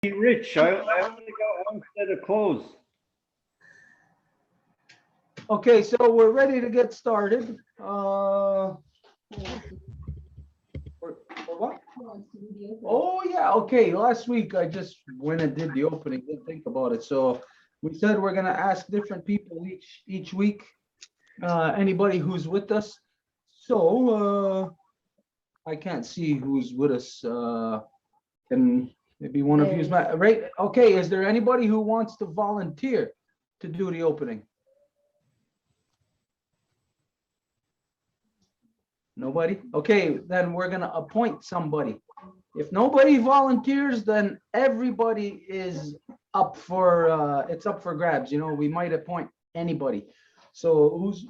Hey, Rich, I only got one set of clothes. Okay, so we're ready to get started. For what? Oh, yeah, okay. Last week I just went and did the opening, didn't think about it. So we said we're gonna ask different people each week, anybody who's with us. So I can't see who's with us. And maybe one of you's right. Okay, is there anybody who wants to volunteer to do the opening? Nobody? Okay, then we're gonna appoint somebody. If nobody volunteers, then everybody is up for, it's up for grabs, you know, we might appoint anybody. So who's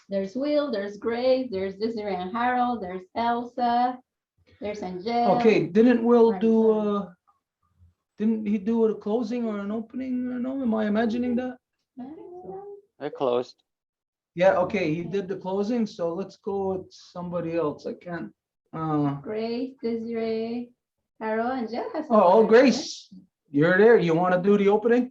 There's Will, there's Grace, there's Desiree and Harold, there's Elsa, there's Angel. okay, didn't Will do, didn't he do a closing or an opening? Or no, am I imagining that? I closed. Yeah, okay, he did the closing, so let's go with somebody else. I can't. Grace, Desiree, Harold, Angel has. Oh, Grace, you're there. You want to do the opening?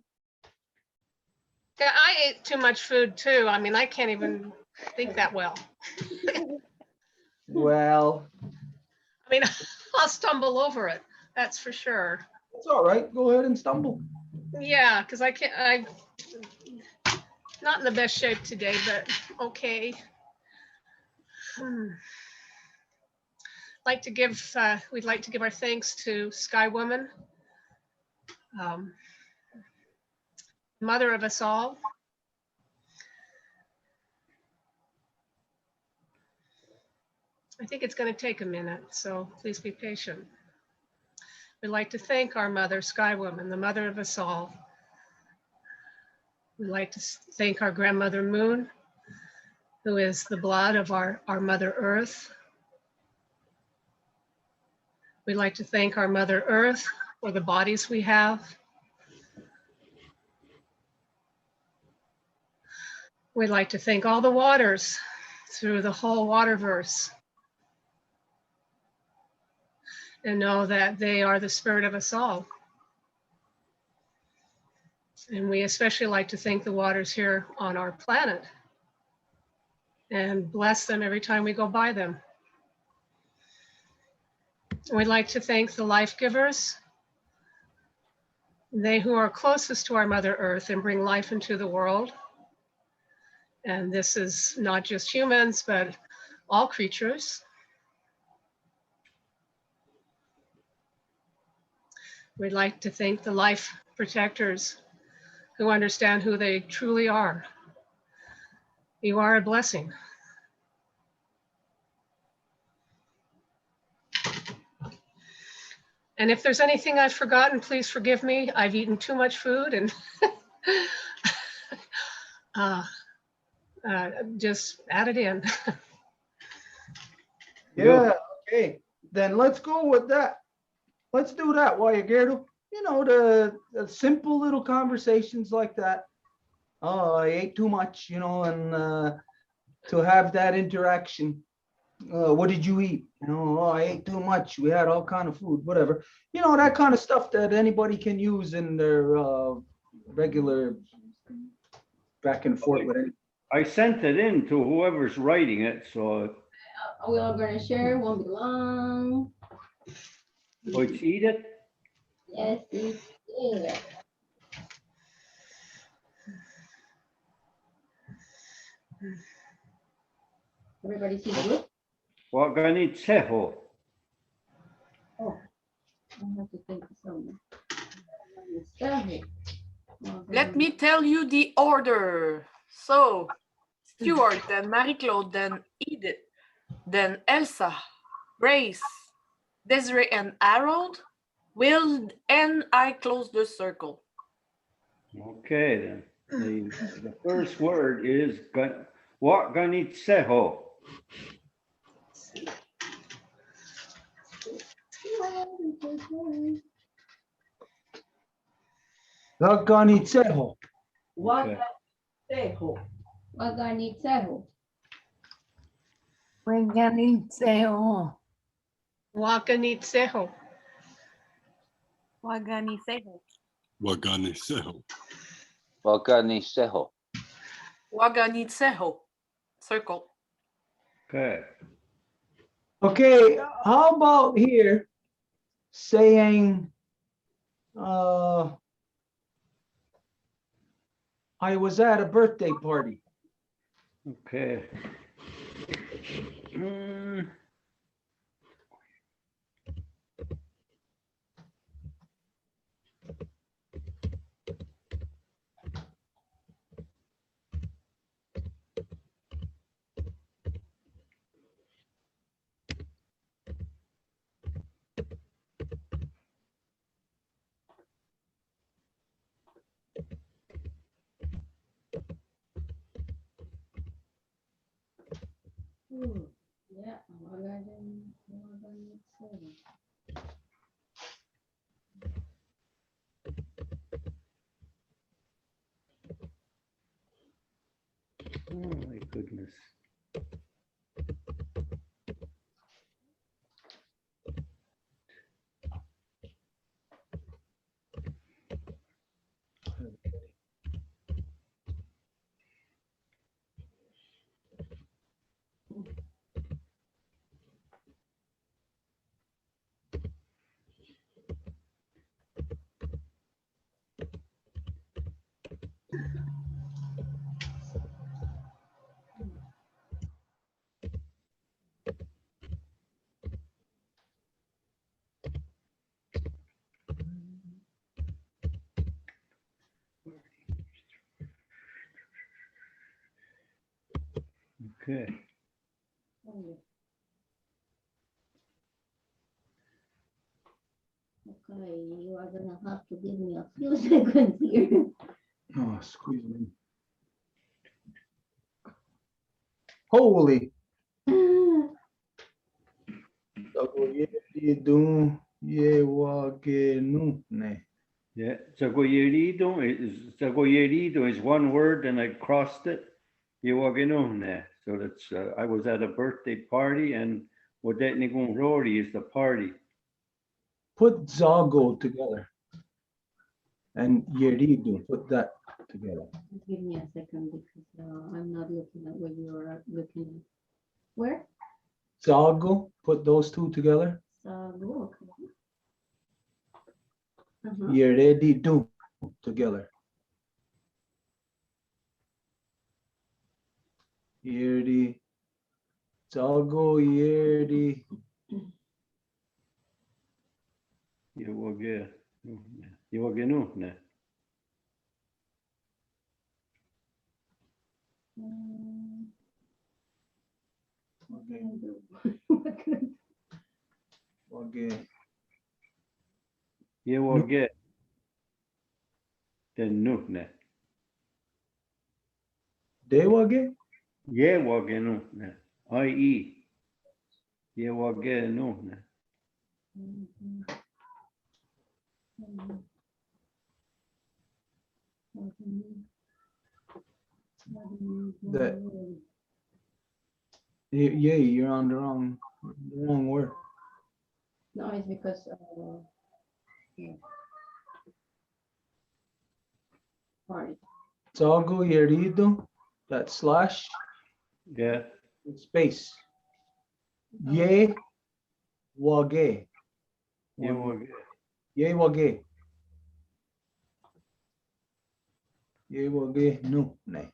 Yeah, I ate too much food too. I mean, I can't even think that well. Well, I mean, I'll stumble over it. That's for sure. it's all right. Go ahead and stumble. Yeah, because I'm not in the best shape today, but okay. We'd like to give our thanks to Sky Woman, mother of us all. I think it's going to take a minute, so please be patient. We'd like to thank our mother, Sky Woman, the mother of us all. We'd like to thank our grandmother Moon, who is the blood of our Mother Earth. We'd like to thank our Mother Earth for the bodies we have. We'd like to thank all the waters through the whole waterverse and know that they are the spirit of us all. And we especially like to thank the waters here on our planet and bless them every time we go by them. We'd like to thank the life givers, they who are closest to our Mother Earth and bring life into the world. And this is not just humans, but all creatures. We'd like to thank the life protectors who understand who they truly are. You are a blessing. And if there's anything I've forgotten, please forgive me. I've eaten too much food and just add it in. Yeah, okay. Then let's go with that. Let's do that while you're Gerdo. You know, the simple little conversations like that. Oh, I ate too much, you know, and to have that interaction. What did you eat? You know, oh, I ate too much. We had all kind of food, whatever. You know, that kind of stuff that anybody can use in their regular back and forth with it. I sent it in to whoever's writing it, so We are going to share, won't be long. let's eat it. Yes, it's there. Everybody see good? Kanienkeha. Oh, I have to think of something. Let me tell you the order. So, Stuart, then Marie-Claude, then Edith, then Elsa, Grace, Desiree and Harold, Will, and I close the circle. Okay, then. The first word is Kanienkeha. Kanienkeha. Waganetejo. Waganetejo. Wakanitseho. Waganiseho. Waganiseho. Waganiseho. Waganitseho. Circle. okay. Okay, how about here saying, I was at a birthday party. Okay. Mm, Ooh, yeah, Waganitseho. oh my goodness. Okay. Okay, you are gonna have to give me a few seconds here. Oh, squeeze me. Holy. Yeah, Zagoyerido is one word and I crossed it. Iwagenone. So that's, I was at a birthday party and Wodetnigun Rory is the party. Put Zago together. And Yeridu, put that together. Give me a second because I'm not looking at what you are looking at. Where? Zago, put those two together. Sagu, okay. Yeridu together. Yerdi. Zago, Yerdi. Iwagenune. Okay. Iwage. Then nukne. Dewage? Yewagenune. I.e. Yewagenune. That. Yeah, you're on the wrong word. No, it's because yeah. Party. Zago, Yeridu, that slash, Yeah. space. Ye, wage. Yewage. Ye, wage. Ye, wage, no, ne.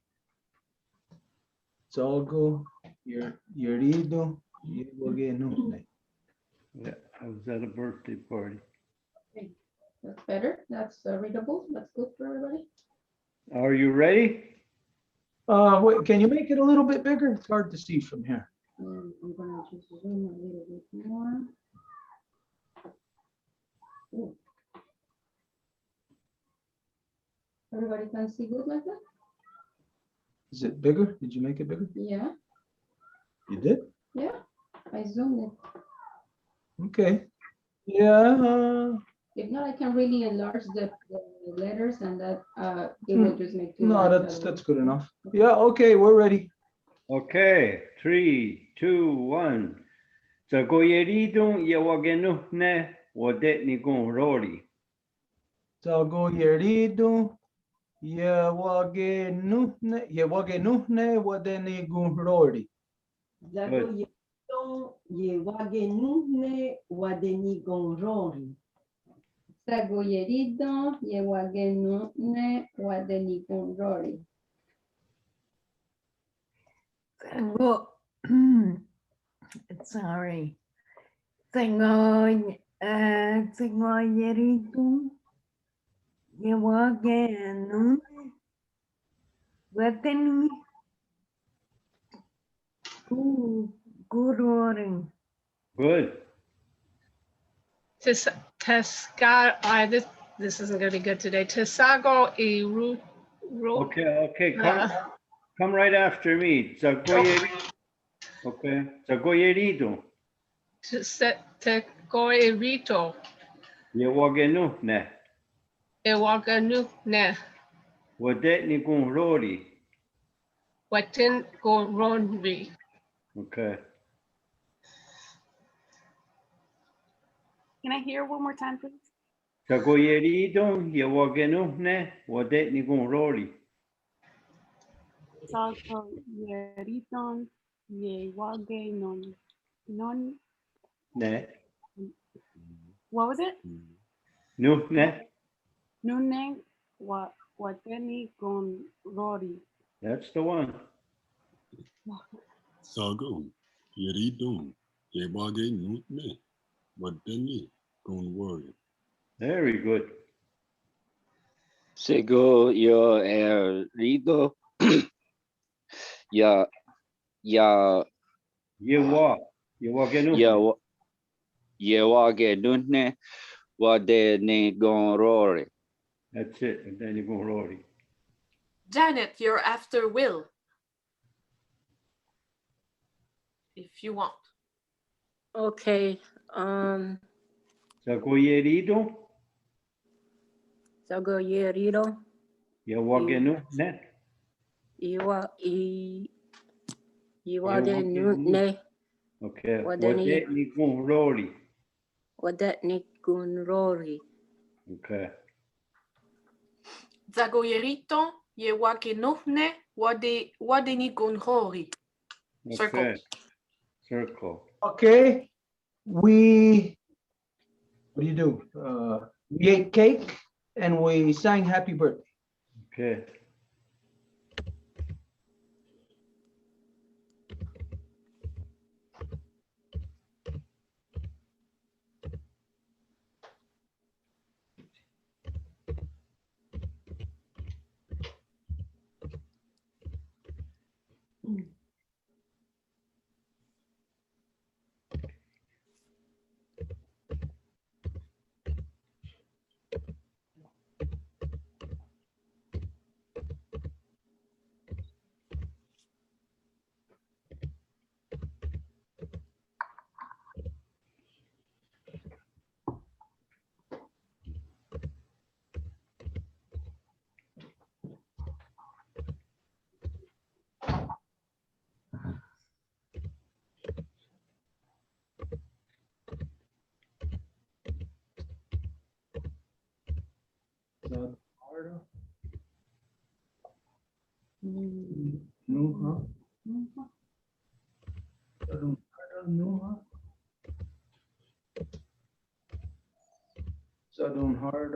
Zago, Yeridu, ye, wage, no, ne. Yeah, I was at a birthday party. That's better. That's readable. That's good for everybody. Are you ready? Wait, can you make it a little bit bigger? It's hard to see from here. I'm gonna just zoom a little bit more. Ooh. Everybody can see good like that? Is it bigger? Did you make it bigger? Yeah, You did? yeah. I zoomed it. Okay. Yeah. If not, I can really enlarge the letters and that it will just make too No, large that's good enough. Yeah, okay, we're ready. Okay, 3, 2, 1. Zagoyeridun Yewagenune Wodetnigun Rory. Zagoyerido, Yewagenuhne, Wadeni Gunrori. Zago yeton ye wagenuhne wadeni gonrori. Sagoyerido, Yewagenune, Wadenigunrori. Tango, sorry. Tango yeritu, yewagenu, wateni, gurori. Good. This isn't gonna be good today. Tisago iru. Okay, come right after me. Zagoyerido. Okay, Zagoyerido. Tegoerito. Yewagenuhne. Ewaganukne. Wadetni gunrori. Watin goronri. Okay. Can I hear one more time, please? Zagoyerido, Yewagenuhne, Wadetni gunrori. Sago yeriton ye wage non. Ne. What was it? Nuhne. Nune wateni gon rori. That's the one. Sago. Yeridon. Yebage nutne. Wadeni. Don't worry. Very good. Sego yo rido. Ya Yewagenuhne. yewage nunne wadeni gonrori. That's it. And then you go Rory. Janet, you're after Will. If you want. Okay. Zagoyerido, Zago yerido. Yewagenuhne. Iwagenune Okay. Wadeni. Wadetni gunrori. wadetni gunrori. Okay. Zagoyerito, Yewagenuhne, Wadenigunrori. Circle. Okay. Circle. Okay, what do you do? We ate cake and we sang happy birthday. Okay. Southern hard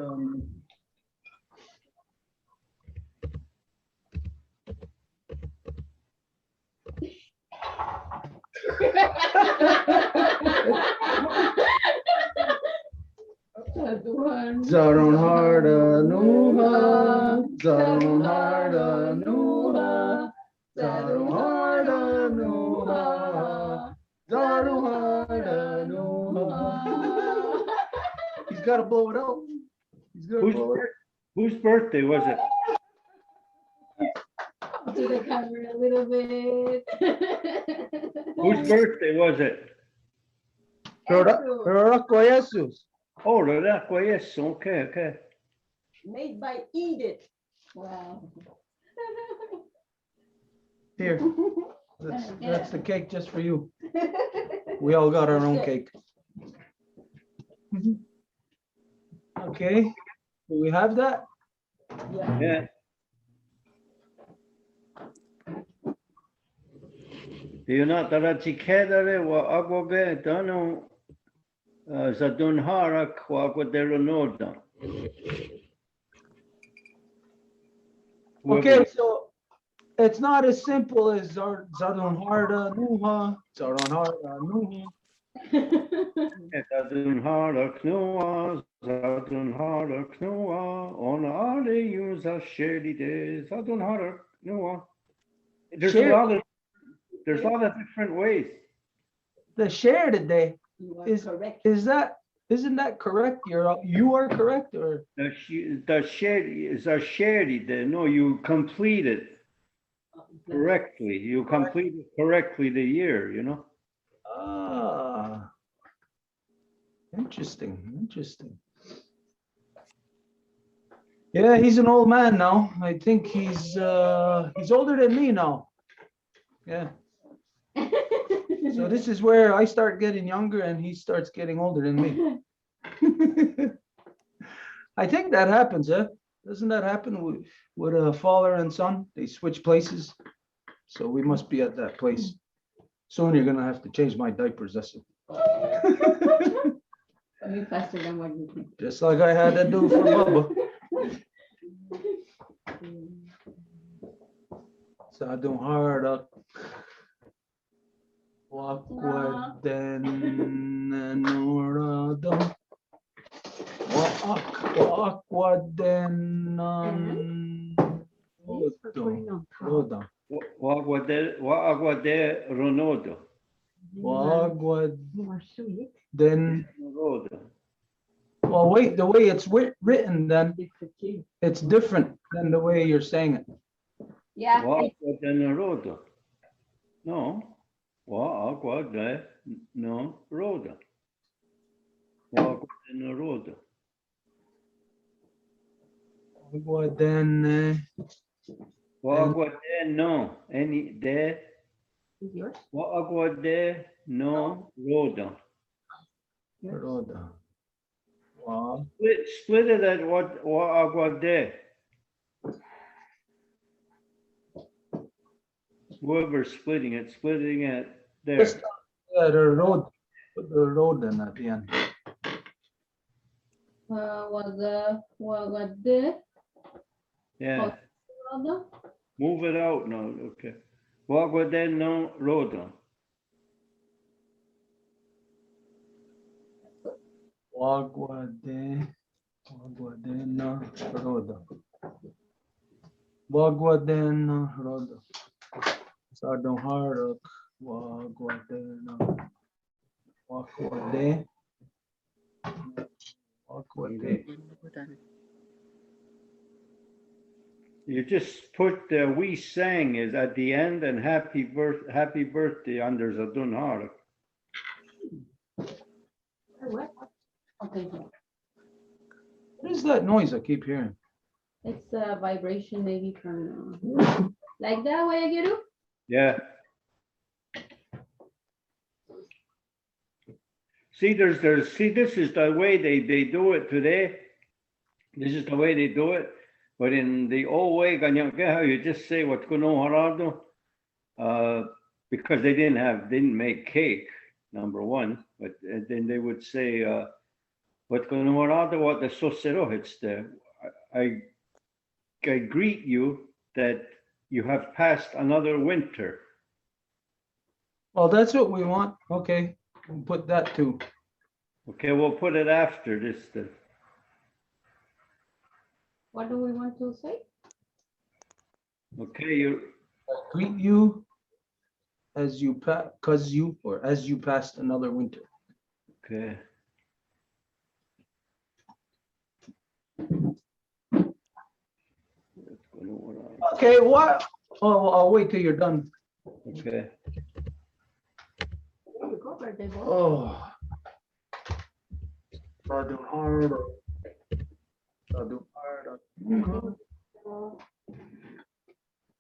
Zaron harda nuha, zaron harda nuha, zaron harda nuha, zaron harda nuha. He's got to blow it out. He's got to blow it out. Whose birthday was it? To the camera a little bit. Whose birthday was it? Rorako Jesus. Oh, Lorraco, yes. Okay. Made by Edith. Wow. Here, that's the cake just for you. We all got our own cake. Okay, Do we have that? Yeah. Yuna tarachi kedare wa agoge dano zadun harak wa agodero noda. Okay, so it's not as simple as Zadun Harda Nuha, Zadun Harda Nuha. Zadun harak noa, zadun harak noa, on are use a shady day, zadun harak noa. There's a lot of different ways. The share today is isn't that correct? You are correct, or The shady is a shady day. No, you complete it correctly. You complete it correctly the year, you know. ah, interesting. Yeah, he's an old man now. I think he's older than me now. Yeah. So this is where I start getting younger and he starts getting older than me. I think that happens, eh? Doesn't that happen with a father and son? They switch places. So we must be at that place. Soon you're gonna have to change my diapers. That's it. You faster than what you think. Just like I had to do for Bubba. Sadung hardak. Wakwaden nuradam. Wakwaden rodam. Wagwade ronodo. Wakwaden. Ronodo. Well, wait, the way it's written, then it's different than the way you're saying it. Yeah. Wagwade rodo. No. Wagwade no rodo. Wagwade rodo. Wakwaden. Wagwade no. Any de. Yours? Wagwade no rodo. Roda. Split it at what wagwade. Whoever's splitting it there. Yeah, the road then at the end. Wagade. Yeah. Rodo. Move it out now. Okay. Wagwade no rodo. Wagwade na roda. Wagwade na roda. Sadong harak. Wagwade na. Wagwade. You just put we sang is at the end and happy birthday under Zadun Harak. Okay. What is that noise I keep hearing? It's a vibration maybe from like that way, Agiru? Yeah. See, this is the way they do it today. This is the way they do it. But in the old way, Kanienkeha, you just say what's going on, because they didn't make cake, number one. But then they would say, what's going on, what the sosero hits there. I greet you that you have passed another winter. Well, that's what we want. Okay, we'll put that too. Okay, we'll put it after this then. What do we want to say? Okay, you Greet you as you as you passed another winter. okay. Okay, what? Oh, I'll wait till you're done. Okay. Oh. Zadun harda. Zadun harda.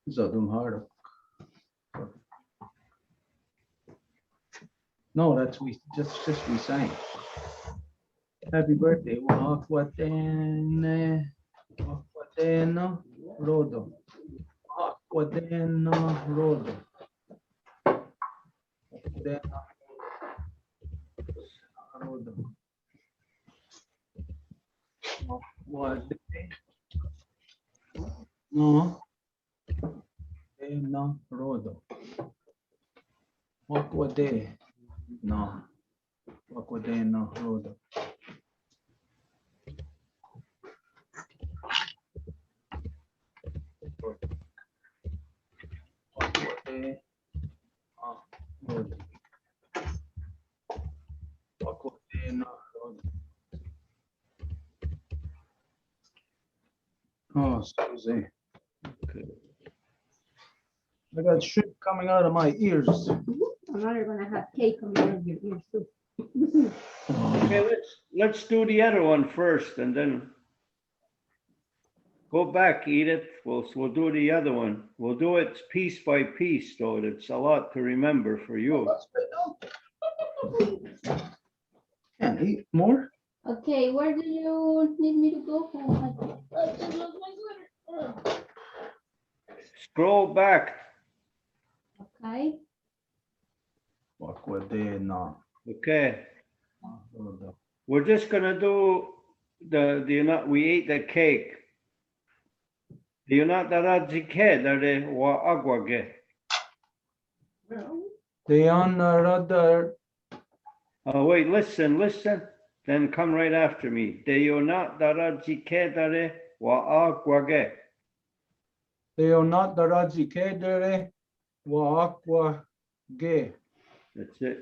Zadun harda. No, that's we sang. Happy birthday. Aquatene. Aquateno rodo. Aquateno rodo. Aquateno rodo. Aquateno. No. No rodo. Aquade. No. Aquadeno rodo. Aquade. Rodo. Aquadeno rodo. Oh, Susie. I got shit coming out of my ears. I'm not gonna have cake coming out of your ears too. Okay, let's do the other one first and then go back, Edith. We'll do the other one. We'll do it piece by piece, though. It's a lot to remember for you. Can't eat more. Okay, where do you need me to go? I just lost my sweater. Scroll back. Okay, Aquadeno Okay, rodo. we're just gonna do we ate the cake. The unataraji dare wa agwage. The another. Oh, wait, listen. Then come right after me. The unataraji dare wa agwage. They are not the Raji Kedere wa aqua ge. That's it.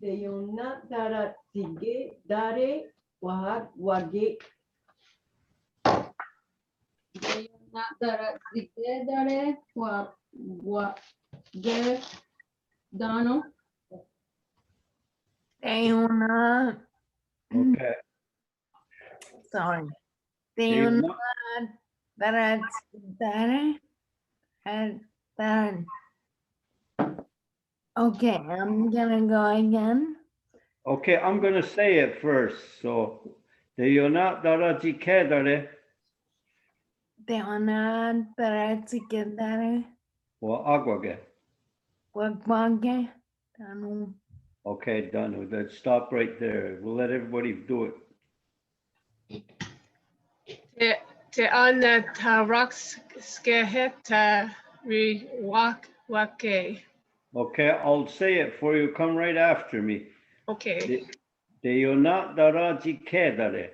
Deyona dara tige dare wahak wage. not that dare what ge Donald. Una, Okay. sorry. The Una una- dare and then. Okay, I'm gonna go again. Okay, I'm gonna say it first. So the unataraji dare De una dare dare wa agwage. wagwage. Danu. Okay, done. Let's stop right there. We'll let everybody do it. Te ana tarox skeheta re wake. Okay, I'll say it for you. Come right after me. Okay. De unat daraji dare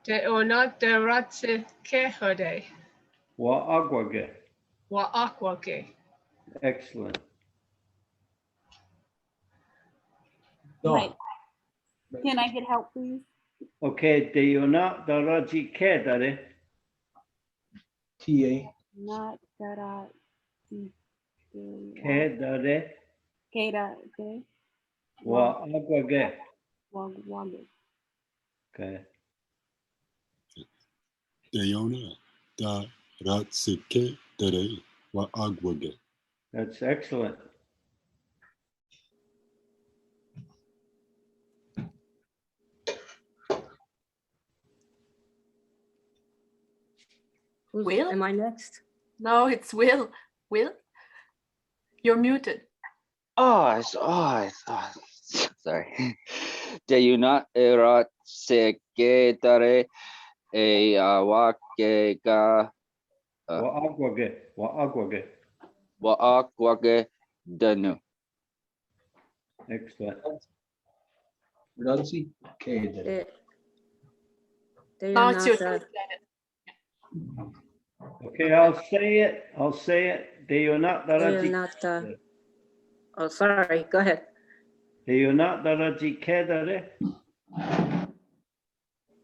Te onat de ratse kehode wa agwage. wa aquake. Excellent. Wait, can I get help, please? Okay, de unat daraji dare TA. Not dara di dare keda de wa agwage. wage. Okay. Deyona da ratsike dere wa agwage. That's excellent. Will? Am I next? No, it's Will. Will? You're muted. I thought, sorry. De una erat secretare e awake ga Wa agwage. Wa agwage. wa aquage danu. Excellent. Raji Kedere. Now it's your turn. Okay, I'll say it. De unat daraji. Deyonata. Oh, sorry. Go ahead. De unat daraji dare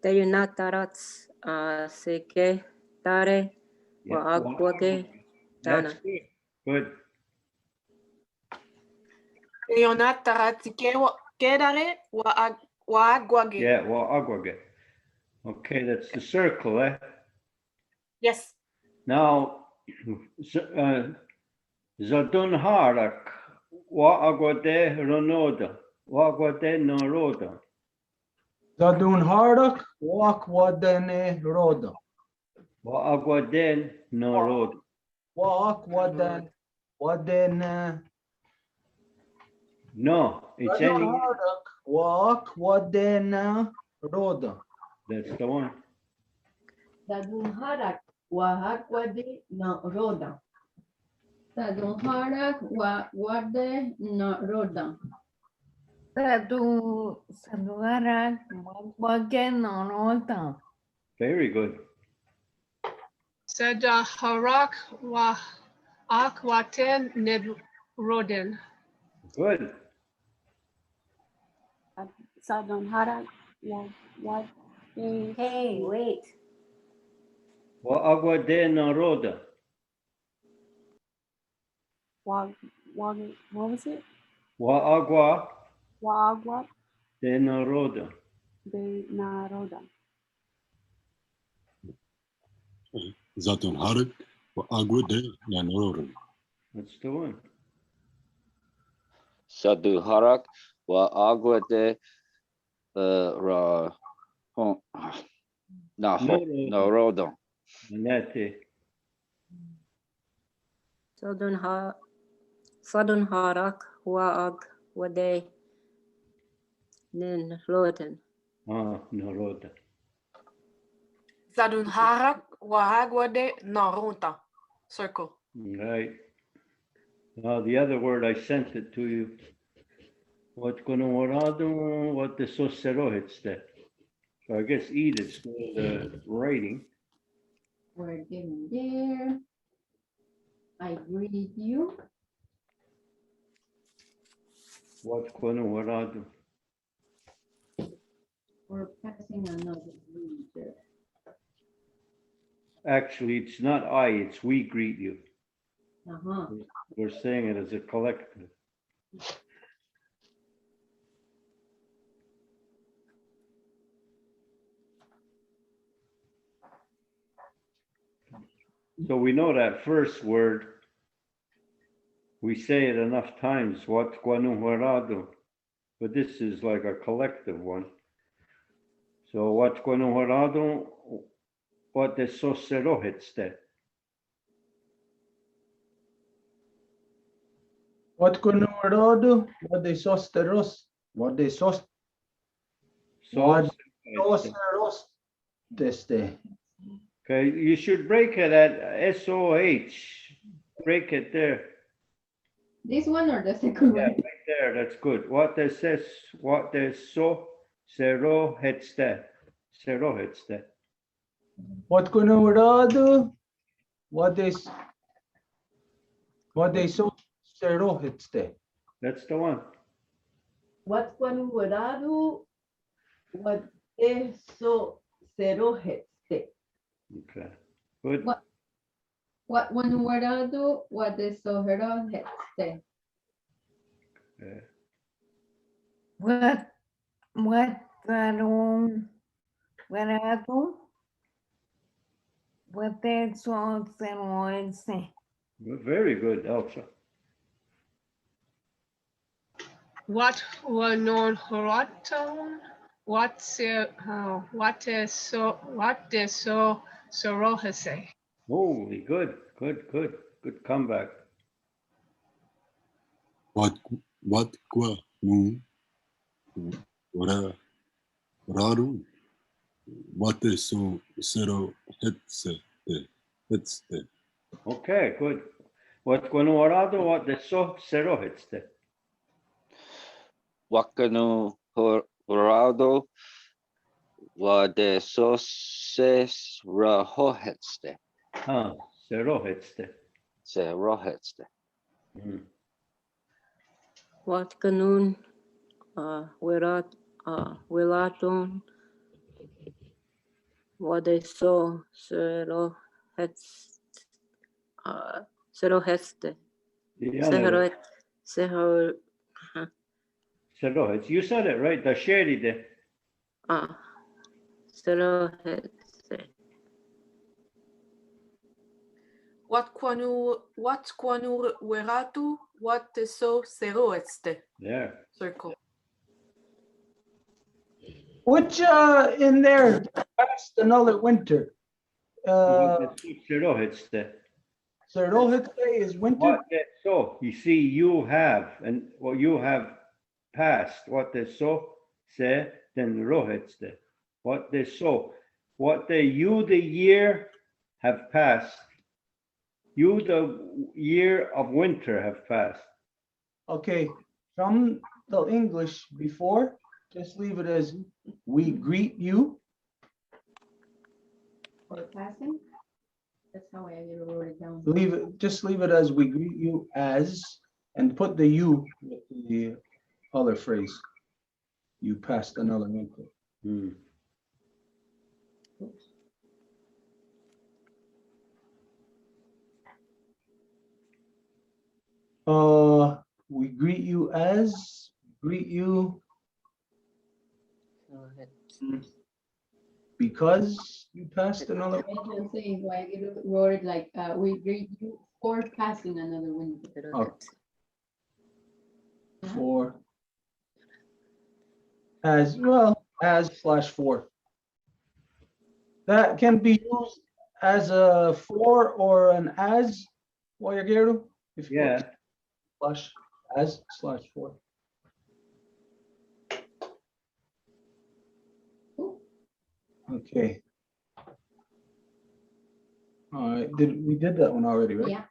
Deyonata rats seke dare Yeah, wa agwage dana. That's good. Good. Kedare wa agwage. Yeah, wa agwage. Okay, that's the circle, eh? Yes. Now, Zadun harak wa agwade ronoda. Wa agwade no roda. Zadun hardak, wak wadene roda. Wa agua den no road. Wak wadene. No, it's Zadun ending. hardak, wak wadene roda. That's the one. Dadun harak wahak wadi na roda. Sadun harak wa wade no roda. Satu arah bagian nonota. Very good. Sada harak wa akwaten ned rodin. Good. Sadon Harak, what, Hey, wait. Wa agua den no roda. what was it? Wa agua Wagwat den no roda. de Naroda. Zaton harik wa agwa de nanororum. That's the one. Sadu harak wa agua de ra ho na ho no rodon. Nete. Sadun harak waag wade nin loten. Ah, no roda. Zadun harak wahag wade no ruta. Circle. Right. Now the other word, I sent it to you. What conomorado, what the socerohets there. So I guess eat is still the writing. We're getting there. I greet you. What conomorado. We're passing another reader. Actually, it's not I, it's we greet you. Uh-huh. We're saying it as a collective. So we know that first word, we say it enough times, what conomorado, but this is like a collective one. So what conomorado, what the socerohets there. What conomorado, what they sosteros, what they sost, what sosteros deste. Okay, you should break it at SOH. Break it there. This one or the second Yeah, one? right there, that's good. What they says, what they so, zero hits that. Zero hits that. What conomorado, what they sosteros. That's the one. What one wadadu what eso zero heste. Okay, good. What one word what is so hero hete? Yeah. What varón varado? What eso cero ese. Very good, Elsa. What were known horaton? What is so sorohase? Holy good, good comeback. What kwa nu raru. What is so zero hetste. Okay, good. What conomorado, what the so, zero hits that. Wakanu horado wa de soces rahohetste. Ah, zero hits that. Se rohetste. Wat kanun wilaton wade so zero heste. Zero hits. You said it right, the shady there. Zero heste. What quanu weratu what eso zero este. Yeah. Circle. Which in there passed another winter? Rohitste. So Rohit Day is winter. What that so? You see, you have, and what you have passed, what they so say, then Rohitste. What they so, what they you the year have passed. You the year of winter have passed. Okay, from the English before, just leave it as we greet you. For passing? That's how I wrote it down. Leave it, just leave it as we greet you as, and put the you with the other phrase. You passed another winter. Hmm. We greet you as, greet you because you passed another. I just saying why I wrote it like, we greet you for passing another winter. Oh. For as well as /4. That can be used as a for or an as. Guerrero, if you Yeah. slash as /4. Okay. All right. We did that one already, right? Yeah.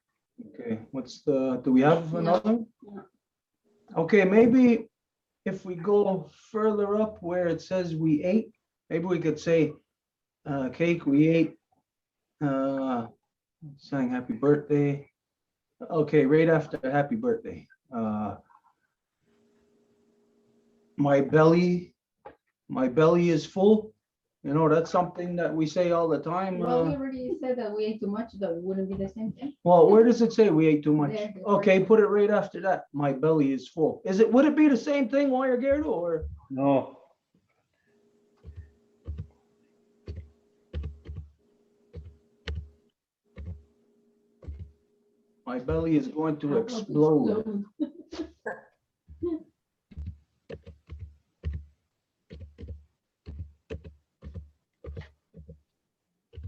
Okay. What's the? Do we have No. another one? No. Okay, maybe if we go further up where it says we ate, maybe we could say cake we ate, saying happy birthday. Okay, right after happy birthday. My belly is full. You know, that's something that we say all the time. Well, we already said that we ate too much, that wouldn't be the same thing. Well, where does it say we ate too much? There, the Okay, first- put it right after that. My belly is full. Would it be the same thing, Guerrero, or? No. My belly is going to explode.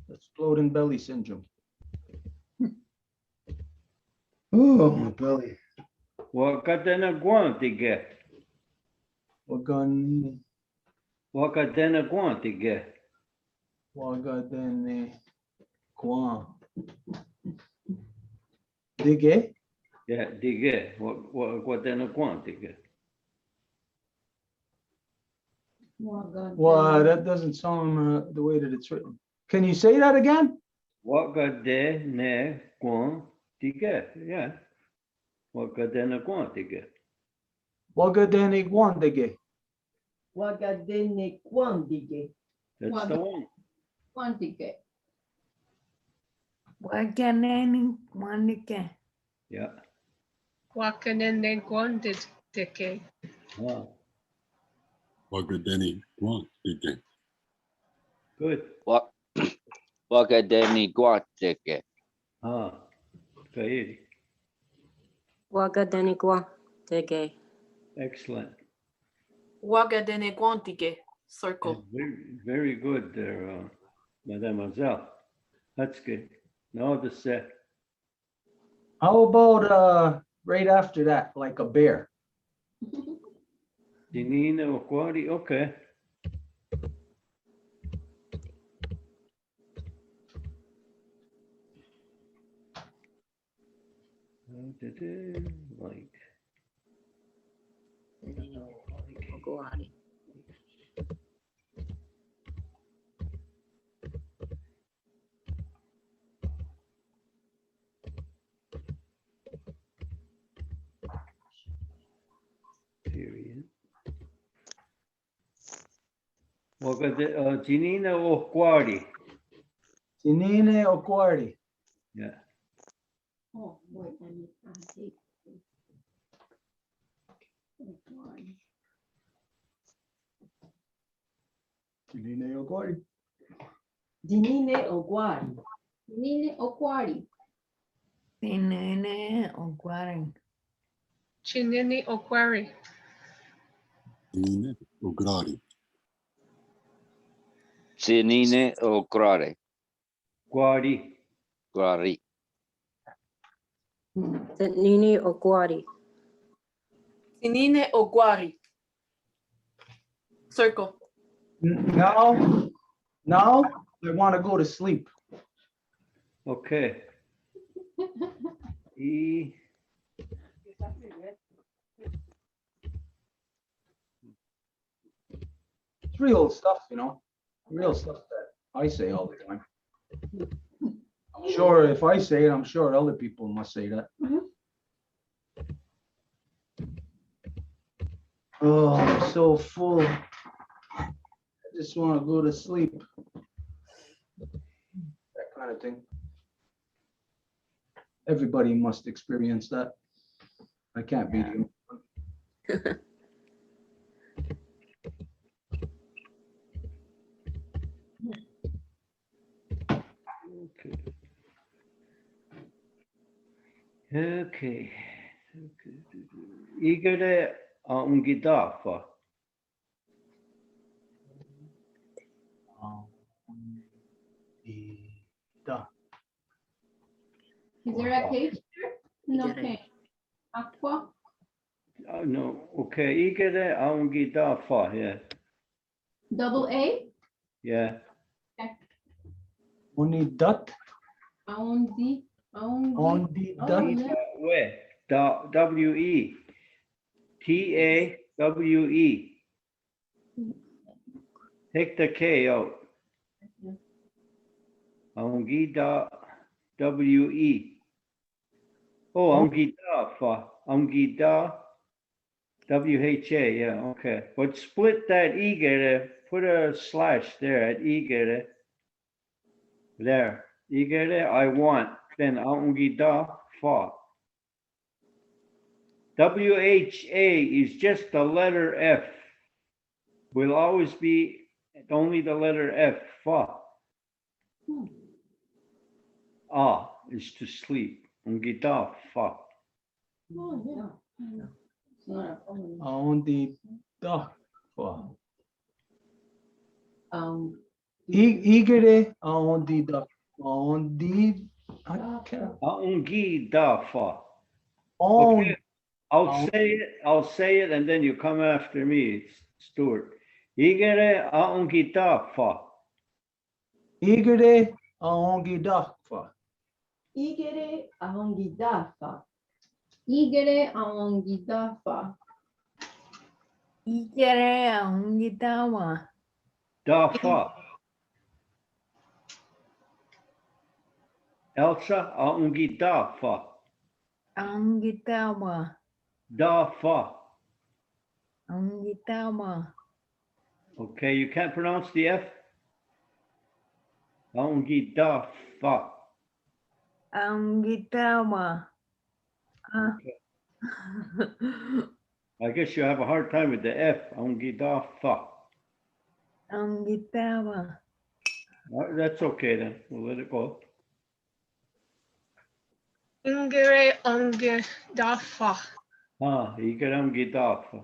Exploding belly syndrome. Oh, my belly. Wakatena guantige. Wagan, Wakatena guantige. wagadene, guan. Dige? Yeah, dige. Wakatena guantige. Oh, God. Wow, that doesn't sound the way that it's written. Can you say that again? Wakatena guantige. Yeah. Wakatena guantige. Wagadene guandige. Wagadene Kwandige. That's the one. Quantique. Waganeni Kwanike. Yeah. Wakanene Gwandike. Wow. Wagadeni Guan again. Good. Wakadeni guatike. Ah. Kairi. Wagadanigua tege. Excellent. Wagadene Guantige. Circle. Very, very good there, Mademoiselle. That's good. No, the set. How about right after that, like a bear? Dinina Okwadi, okay. Like. Oguari. Period. Ginina Okwadi. Sinine Okwari. Yeah. Oh, wait, I need to Sinine Okwari. Dinine Ogwari. Nini Okwari. Tinene Ogwari. Chinini Okwari. Nine Ograri. Tinine o grare. Guari. Grari. Nini Oguari. Tinine Oguari. Circle. Now I want to go to sleep. Okay. E. It's real stuff, real stuff that I say all the time. I'm sure if I say it, I'm sure other people must say that. Oh, I'm so full. I just want to go to sleep. That kind of thing. Everybody must experience that. I can't be the only one. Okay. Igere ungidafa. Is there a H there? No K. Aqua. No, okay. Igere ungidafa. Yeah. Double A. Yeah. Only dot. Aundi. On the Oh, dot. yeah. Where? W-E. T-A-W-E. Take the K out. Aungida W-E. Oh, Aungidafa. Aungida W-H-A. Yeah, okay. But split that igere. Put a slash there at igere. There. Igere, I want. Then Aungidafa. W-H-A is just the letter F. Will always be only the letter F. Fa. Ah is to sleep. Ungida fa. Oh, yeah. It's not a phone. On the dot. Um, Igere on the dot. On the. I can't. Ungida fa. On. Okay, I'll say it, and then you come after me, Stuart. Igere ungida fa. Igere on the dot. Igere ahongidafa. Igere aongidafa. Igere aungitawa. Da fa. Elsa ungida fa. Aungitawa. Da fa. Aungitawa. Okay, you can't pronounce the F. Ungida fa. Aungitawa. I guess you have a hard time with the F. Ungida fa. Aungitawa. That's okay then. We'll let it go. Ingere Ongidafa. Ah, igere ungida fa.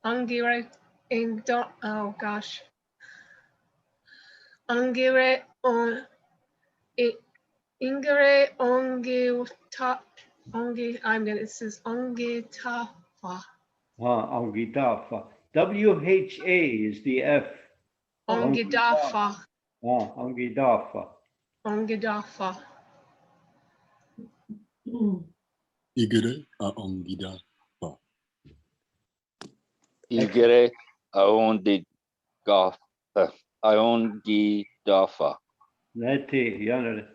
Ungire Indo. Oh gosh. Ungire on. Ingere Ongita. I'm gonna. It says Ongitafa. Ah, ungida fa. W-H-A is the F. Ongidafa. Ah, ungida fa. Ongidafa. Igere aongida fa. Igere aondi gaf. Aondi dafa. Neti, Yanere.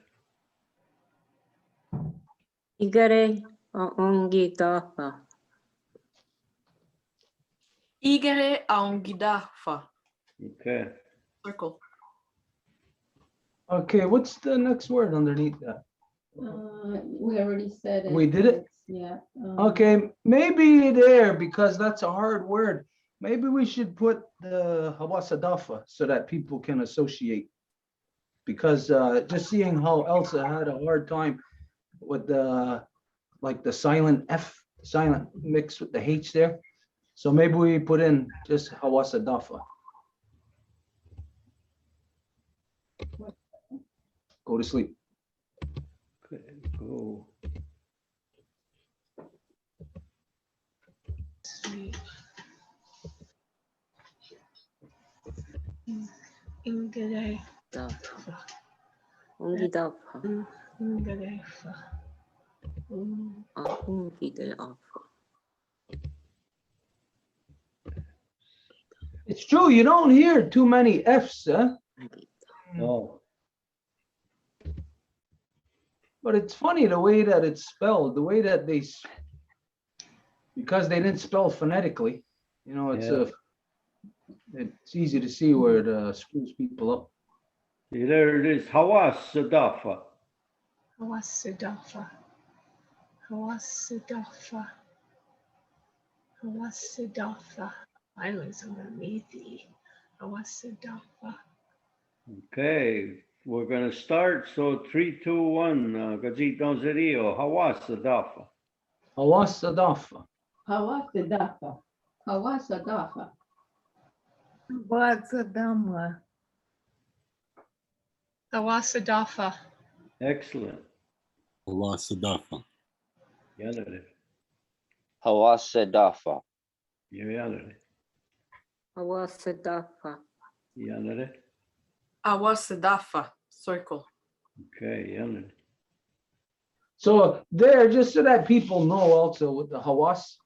Igare Ongitafa. Igere aongidafa. Okay. Circle. Okay, what's the next word underneath that? We already said it. We did it? Yeah. Okay, maybe there, because that's a hard word. Maybe we should put the Hawasadafa so that people can associate. Because just seeing how Elsa had a hard time with the, like the silent F, silent mix with the H there. So maybe we put in just Hawasadafa. go to sleep. Okay, go. Sleep. Ingere. Dafa. Ongi dafa. Ingere. Ongi dafa. It's true, you don't hear too many F's, huh? Oh, But it's funny the way that it's spelled, the way that because they didn't spell phonetically, you know, it's easy to see where it screws people up. see, there it is. Hawas Sadafa. Hawasidafa. Hawasidafa. Hawasidafa. Finally, someone meet thee. Hawasidafa. Okay, we're gonna start. So 3, 2, 1. Gazito Zerio. Hawas Sadafa. Hawasadafa. Hawasidafa. Hawasadafa. What's a Dhamma? Hawasidafa. Excellent. Wasadafa. Yanare. Hawasadafa. Yanare. Hawasadafa. Yanare. Awasadafa. Circle. Okay, yanare. So there, just so that people know also with the Hawas,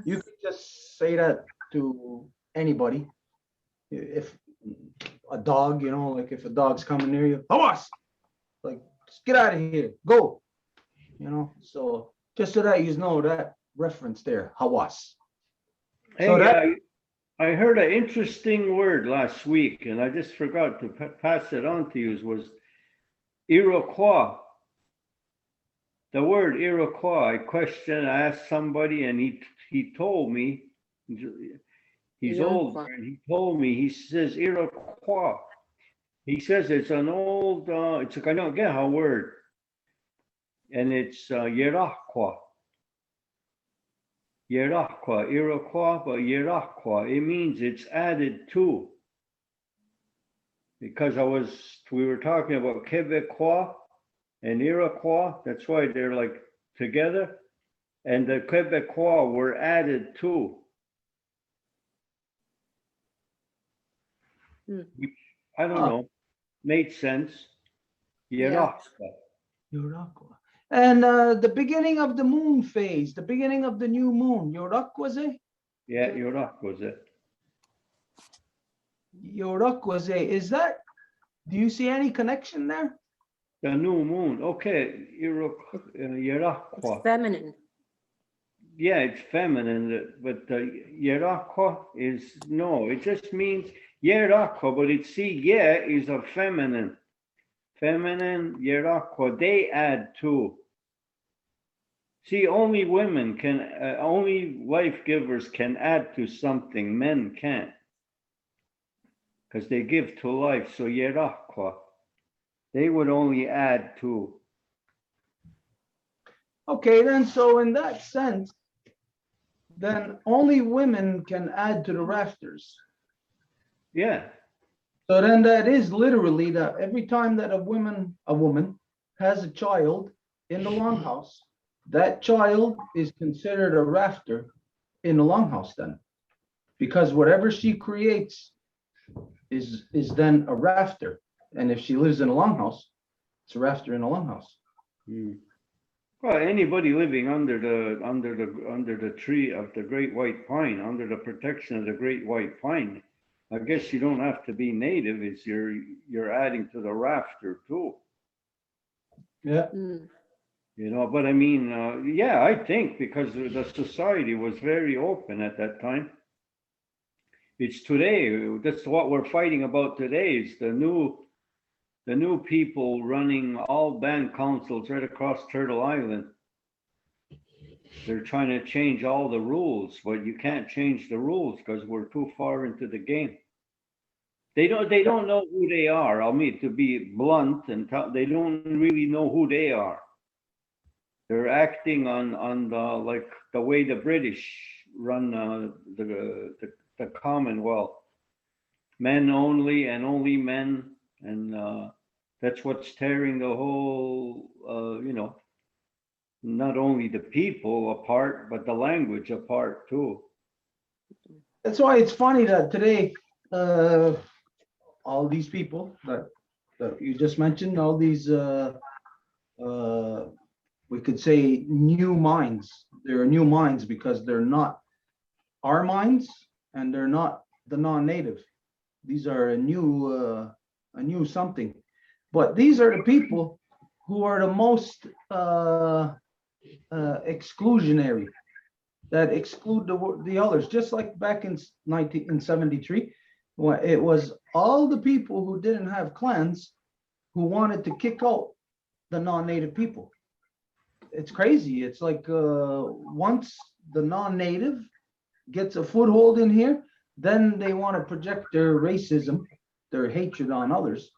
you can just say that to anybody. If a dog, you know, like if a dog's coming near you, Hawas, like just get out of here, go, you know. So just so that you know that reference there, Hawas. Hey, So that- I heard an interesting word last week, and I just forgot to pass it on to you. Was Iroquois. The word Iroquois. I asked somebody, and he told me. He's older, and he told me. He says Iroquois. He says it's an old. It's a Kanienkeha word, and it's Iroquois. Iroquois, Iroquois, but Iroquois. It means it's added to. Because we were talking about Quebecois and Iroquois. That's why they're like together. And the Quebecois were added to. Which, I don't know, made sense. Iroquois. Iroquois. And the beginning of the moon phase, the beginning of the new moon, Iroquois. Yeah, Iroquois. Iroquois. Is that? Do you see any connection there? The new moon. Okay, Iroquois. Feminine. Yeah, it's feminine, but Iroquois is no. It just means Iroquois, but it's yeah is a feminine. Feminine Iroquois. They add to. See, only women can, only life givers can add to something. Men can't, because they give to life. So Iroquois, they would only add to. Okay, then, so in that sense, then only women can add to the rafters. Yeah. So then that is literally that every time that a woman has a child in the longhouse, that child is considered a rafter in the longhouse then. Because whatever she creates is then a rafter. And if she lives in a longhouse, it's a rafter in a longhouse. Well, anybody living under the tree of the great white pine, under the protection of the great white pine, I guess you don't have to be native. It's you're adding to the rafter too. Yeah. You know, but I mean, yeah, I think because the society was very open at that time. It's today. That's what we're fighting about today. Is the new people running all band councils right across Turtle Island. They're trying to change all the rules, but you can't change the rules because we're too far into the game. They don't know who they are. I'll mean to be blunt and they don't really know who they are. They're acting on the like the way the British run the Commonwealth. Men only and only men, and That's what's tearing the whole, not only the people apart, but the language apart too. That's why it's funny that today, all these people that you just mentioned, all these, we could say new minds. They're new minds because they're not our minds and they're not the non-native. These are a new something. But these are the people who are the most exclusionary, that exclude the others. Just like back in 1973, it was all the people who didn't have clans who wanted to kick out the non-native people. It's crazy. It's like once the non-native gets a foothold in here, then they want to project their racism, their hatred on others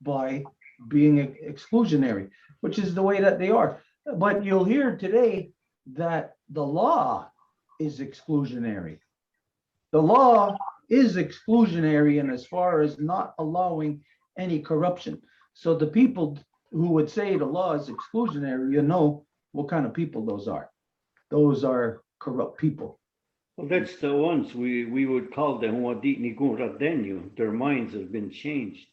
by being exclusionary, which is the way that they are. But you'll hear today that the law is exclusionary. The law is exclusionary in as far as not allowing any corruption. So the people who would say the law is exclusionary, you know what kind of people those are. Those are corrupt people. Well, that's the ones we would call the Huaditnigunradenyu. Their minds have been changed.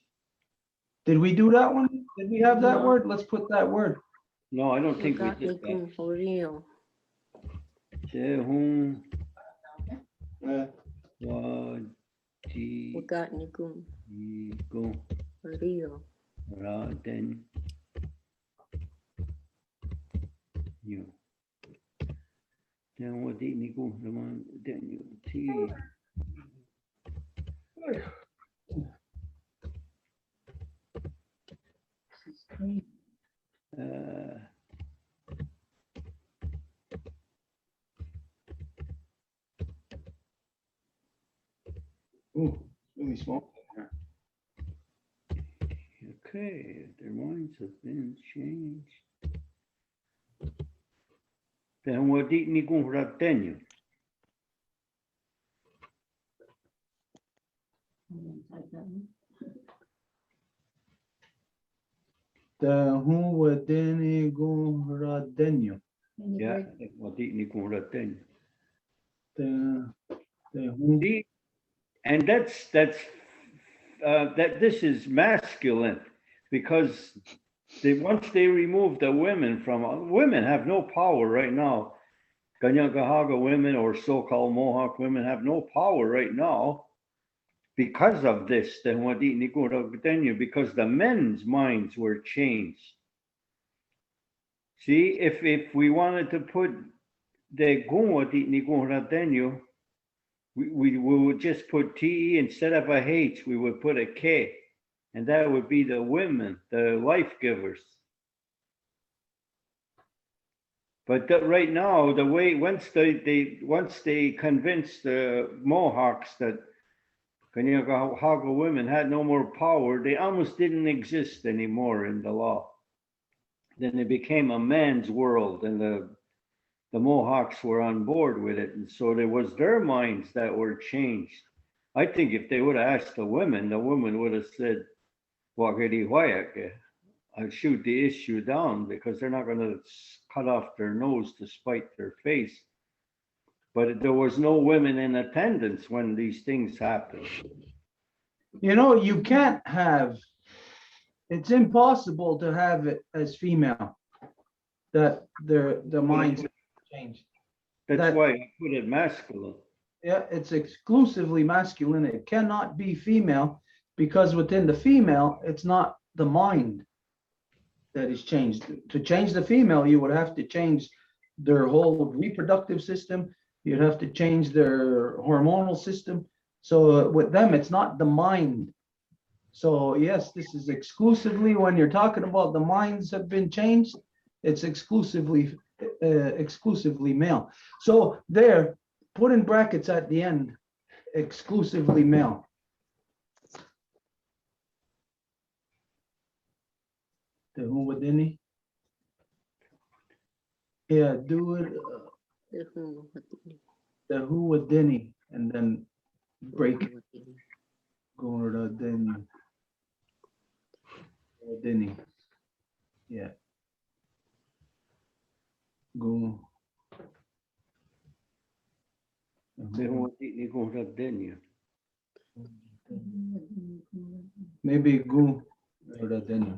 Did we do that one? Did we have that No. word? Let's put that word. No, I don't think we Got did ni that. kung for real. Sehun Uh, Wadi Got ni kung for real. Raden you. Then what did you go then you T ooh, really small. okay, their minds have been changed. Then what did you go then you? The Huadenigunradenyo. Yeah, what did you go then? The See, and that's that this is masculine because once they remove the women from women have no power right now. Kanienkeha women or so-called Mohawk women have no power right now because of this, because the men's minds were changed. See, if we wanted to put the Gunwaditnigunradenyu, we would just put TE instead of a H, we would put a K, and that would be the women, the life givers. But right now, the way once they convinced the Mohawks that Kanienkeha women had no more power, they almost didn't exist anymore in the law. Then it became a man's world, and the Mohawks were on board with it, and so there was their minds that were changed. I think if they would have asked the women would have said, I'll shoot the issue down because they're not going to cut off their nose to spite their face. But there was no women in attendance when these things happened. You know, you can't have, it's impossible to have it as female, that the minds change. That's why I put it masculine. Yeah, it's exclusively masculine. It cannot be female because within the female, it's not the mind that is changed. To change the female, you would have to change their whole reproductive system. You'd have to change their hormonal system. So with them, it's not the mind. So yes, this is exclusively, when you're talking about the minds have been changed, it's exclusively male. So there, put in brackets at the end, exclusively male. The who within it? Yeah, do it. The who within it, and then break it. Go to then Denny. Yeah. Go. De hon ni går att den ju. Maybe go or Denny.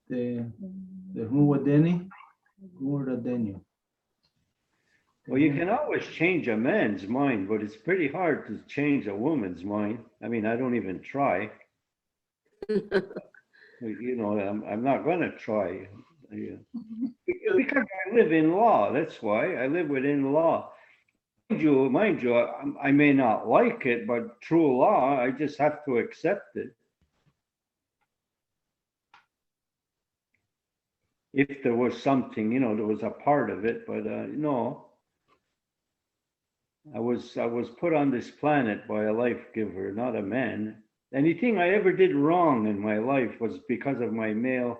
The who would Denny? Go or Denny. Well, you can always change a man's mind, but it's pretty hard to change a woman's mind. I mean, I don't even try. You know, I'm not gonna try. Yeah. Because I live in law, that's why I live within law. Mind you, I may not like it, but through law, I just have to accept it. If there was something, you know, there was a part of it, but no. I was put on this planet by a life giver, not a man. Anything I ever did wrong in my life was because of my male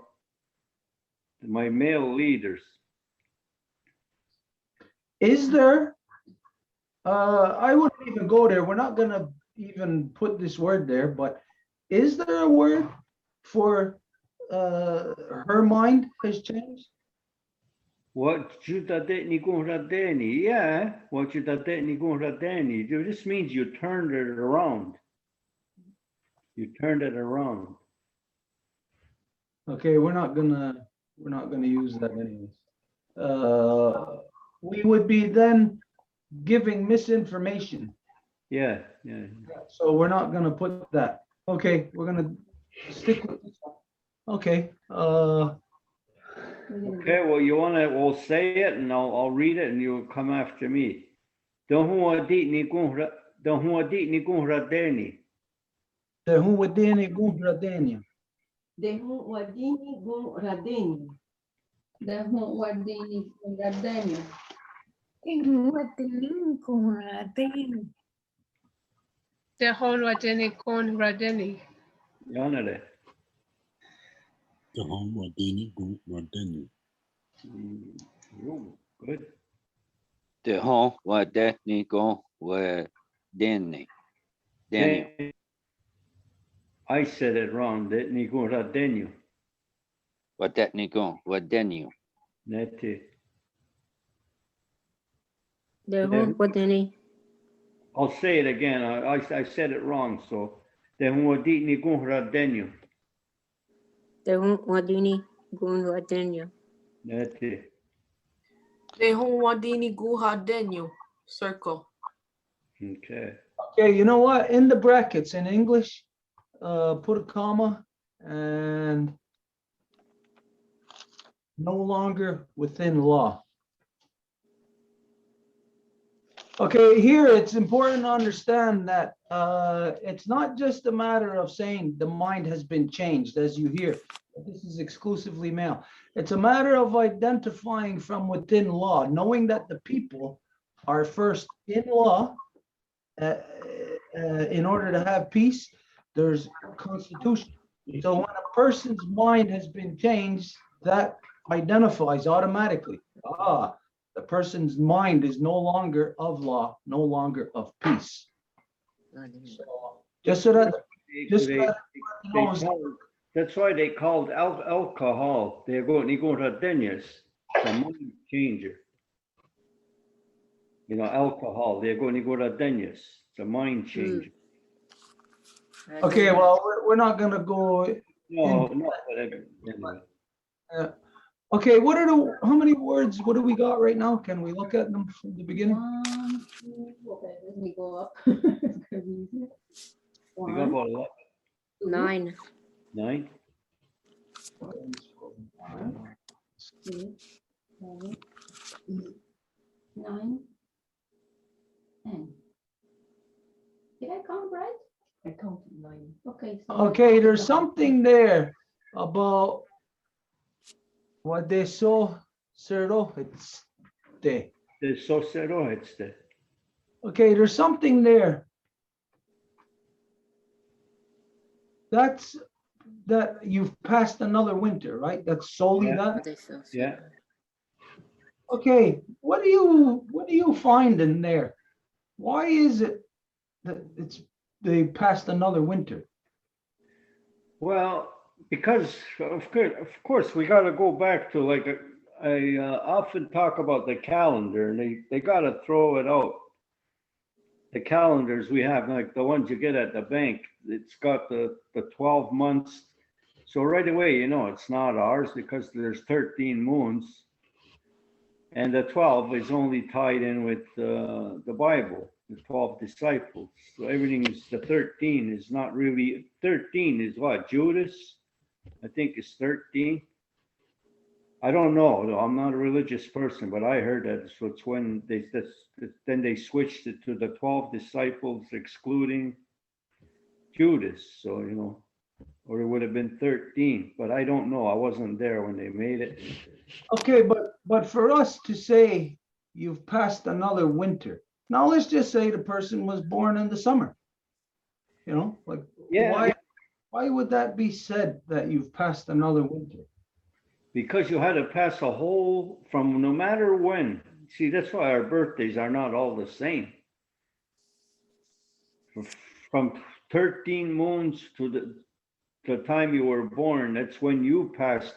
leaders. Is there? I wouldn't even go there. We're not gonna even put this word there, but is there a word for her mind has changed? What you ni radeni? Yeah, what you ni radeni? This means you turned it around. You turned it around. Okay, we're not gonna use that anyways. We would be then giving misinformation. Yeah, yeah. So we're not gonna put that. Okay, we're gonna stick with this one. Okay, Okay, well, we'll say it and I'll read it and you'll come after me. Don't ni radeni. the who wadini gudradenia. De hun wadini gun radeni. The who what the Daniel. Dehon Radeni Kon Radeni. Yanare. The home Wadini Gu Rodenu. Good. The home wa that ni go wa Daniel. Daniel. I said it wrong. Ni radeni. What that ni go wa Daniel. Neti. The home Wadini. I'll say it again. I said it wrong. So the ni radeni. The home Wadini Gun Rodenu. Neti. Dehon wadini guha denyo. Circle. Okay. Okay, you know what? In the brackets in English, put a comma and no longer within law. Okay, here it's important to understand that it's not just a matter of saying the mind has been changed, as you hear. This is exclusively male. It's a matter of identifying from within law, knowing that the people are first in law. In order to have peace, there's a constitution. So when a person's mind has been changed, that identifies automatically. The person's mind is no longer of law, no longer of peace. So just so that That's why they called alcohol. They're going radenius, the mind changer. You know, alcohol. They're going radenius, the mind changer. Okay, well, we're not gonna go. No, not whatever. Anyway. Okay, how many words, what do we got right now? Can we look at them from the beginning? 1, 2, okay, let me go up. We got about 11. 9. 9. 6, 7, 8, 9, 10. Did I count right? I counted 9. Okay. So Okay, there's something there about what they saw, it's there. Okay, there's something there. That's that you've passed another winter, right? That's solely that. Yeah. Okay, what do you find in there? Why is it they passed another winter? Well, because of course, we got to go back to like I often talk about the calendar, and they got to throw it out. The calendars we have, like the ones you get at the bank, it's got the 12 months. So right away, it's not ours because there's 13 moons, and the 12 is only tied in with the Bible, the 12 disciples. So everything is the 13 is not really 13 is what Judas, I think is 13. I don't know. Though. I'm not a religious person, but I heard that. So it's when then they switched it to the 12 disciples, excluding Judas. So, or it would have been 13, but I don't know. I wasn't there when they made it. Okay, but for us to say you've passed another winter, now let's just say the person was born in the summer. Like Yeah, why would that be said that you've passed another winter? because you had to pass a whole from no matter when. See, that's why our birthdays are not all the same. From 13 moons to the time you were born, that's when you passed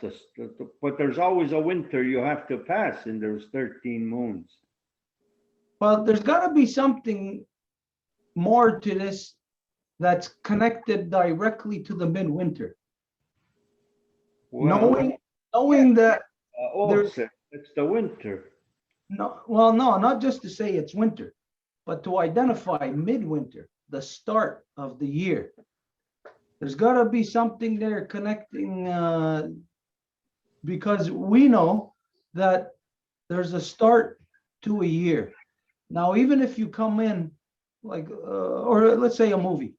but there's always a winter you have to pass, and there's 13 moons. Well, there's got to be something more to this that's connected directly to the midwinter. Well, Knowing that it's the winter. no, not just to say it's winter, but to identify midwinter, the start of the year. There's got to be something there connecting, because we know that there's a start to a year. Now, even if you come in like, or let's say a movie,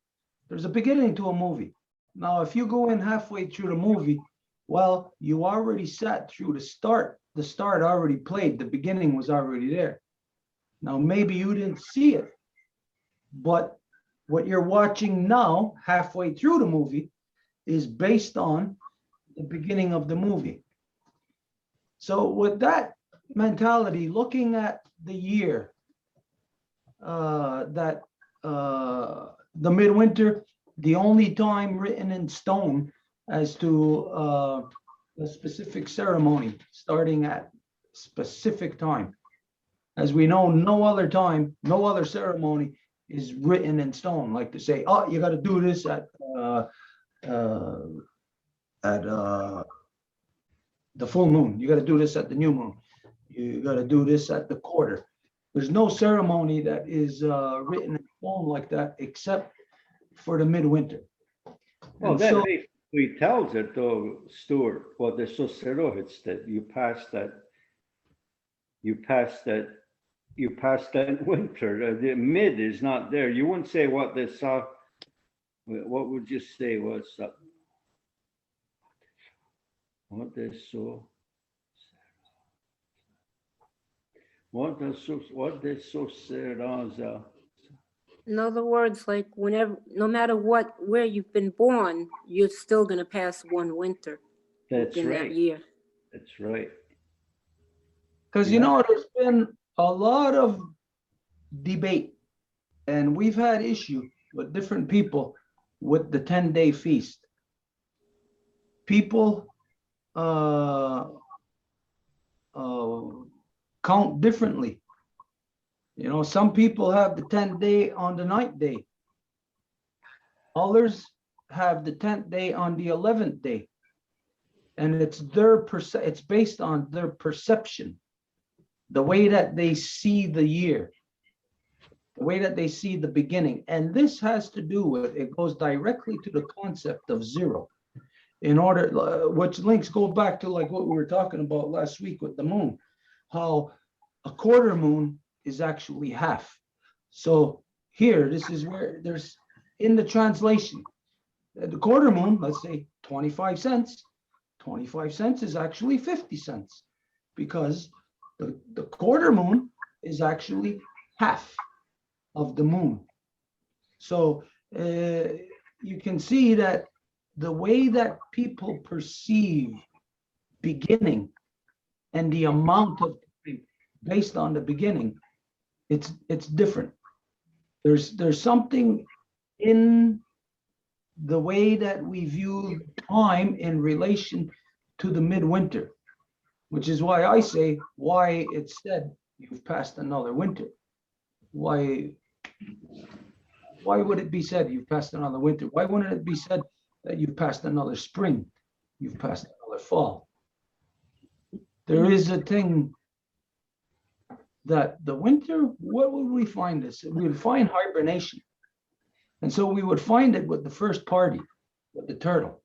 there's a beginning to a movie. Now, if you go in halfway through the movie, well, you already sat through the start. The start already played. The beginning was already there. Now, maybe you didn't see it, but what you're watching now, halfway through the movie, is based on the beginning of the movie. So with that mentality, looking at the year, the midwinter, the only time written in stone as to a specific ceremony starting at specific time. As we know, no other time, no other ceremony is written in stone, like to say, oh, you got to do this at the full moon. You got to do this at the new moon. You got to do this at the quarter. There's no ceremony that is written in stone like that, except for the midwinter. Well, And that so, basically tells it, though, Stuart, what the sacerdotes that you passed that winter. The mid is not there. You wouldn't say what this what would you say was what this so said. In other words, like whenever, no matter where you've been born, you're still gonna pass one winter within that year. That's right. because there's been a lot of debate, and we've had issue with different people with the 10-day feast. People count differently. Some people have the 10th day on the 9th day. Others have the 10th day on the 11th day. And it's based on their perception, the way that they see the year, the way that they see the beginning. And this has to do with, it goes directly to the concept of zero. Which links go back to like what we were talking about last week with the moon, how a quarter moon is actually half. So here, this is where there's, in the translation, the quarter moon, let's say 25 cents, 25 cents is actually 50 cents because the quarter moon is actually half of the moon. So you can see that the way that people perceive beginning and the amount of time based on the beginning, it's different. There's something in the way that we view time in relation to the midwinter, which is why I say why it's said you've passed another winter. Why would it be said you've passed another winter? Why wouldn't it be said that you've passed another spring? You've passed another fall. There is a thing that the winter, what would we find this? We would find hibernation. And so we would find it with the first party, with the turtle.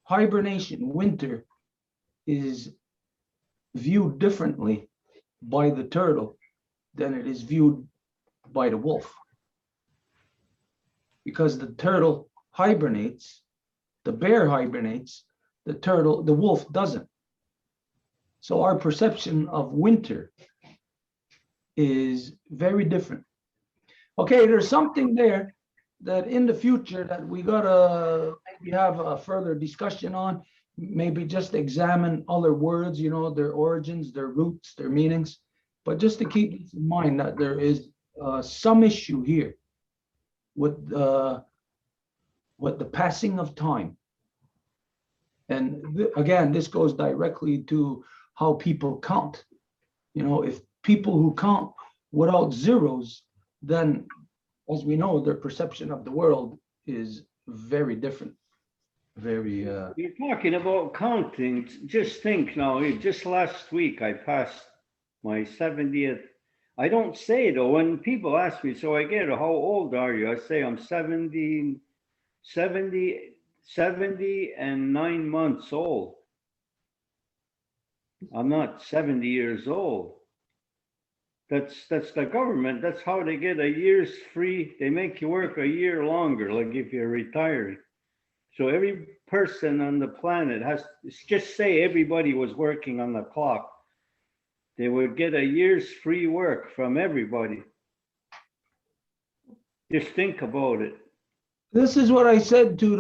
Hibernation, winter, is viewed differently by the turtle than it is viewed by the wolf. Because the turtle hibernates, the bear hibernates, the wolf doesn't. So our perception of winter is very different. Okay, there's something there that in the future that we gotta maybe have a further discussion on, maybe just examine other words, you know, their origins, their roots, their meanings. But just to keep this in mind that there is some issue here with the passing of time. And again, this goes directly to how people count. You know, if people who count without zeros, then as we know, their perception of the world is very different. Very You're talking about counting. Just think now, just last week I passed my 70th. I don't say though, when people ask me, so I get how old are you? I say I'm 70 and 9 months old. I'm not 70 years old. That's the government. That's how they get a year's free. They make you work a year longer, like if you're retiring. So every person on the planet has, just say everybody was working on the clock, they would get a year's free work from everybody. Just think about it. This is what I said to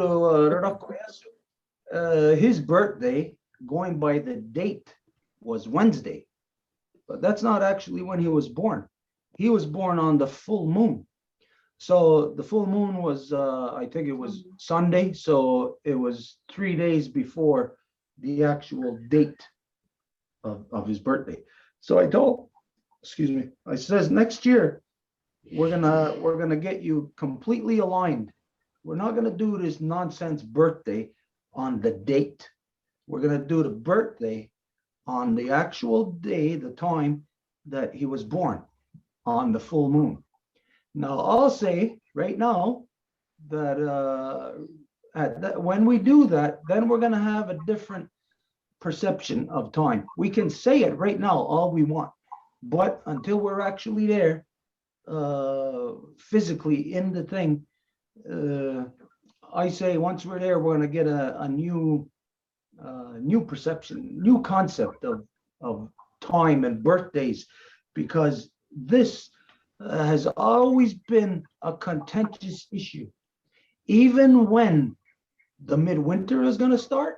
the his birthday, going by the date, was Wednesday. But that's not actually when he was born. He was born on the full moon. So the full moon was, I think it was Sunday. So it was 3 days before the actual date of his birthday. So I told, excuse me, I says next year, we're gonna get you completely aligned. We're not gonna do this nonsense birthday on the date. We're gonna do the birthday on the actual day, the time that he was born, on the full moon. Now, I'll say right now that, when we do that, then we're going to have a different perception of time. We can say it right now all we want, but until we're actually there, physically in the thing, I say once we're there, we're going to get a new perception, new concept of time and birthdays, because this has always been a contentious issue, even when the midwinter is going to start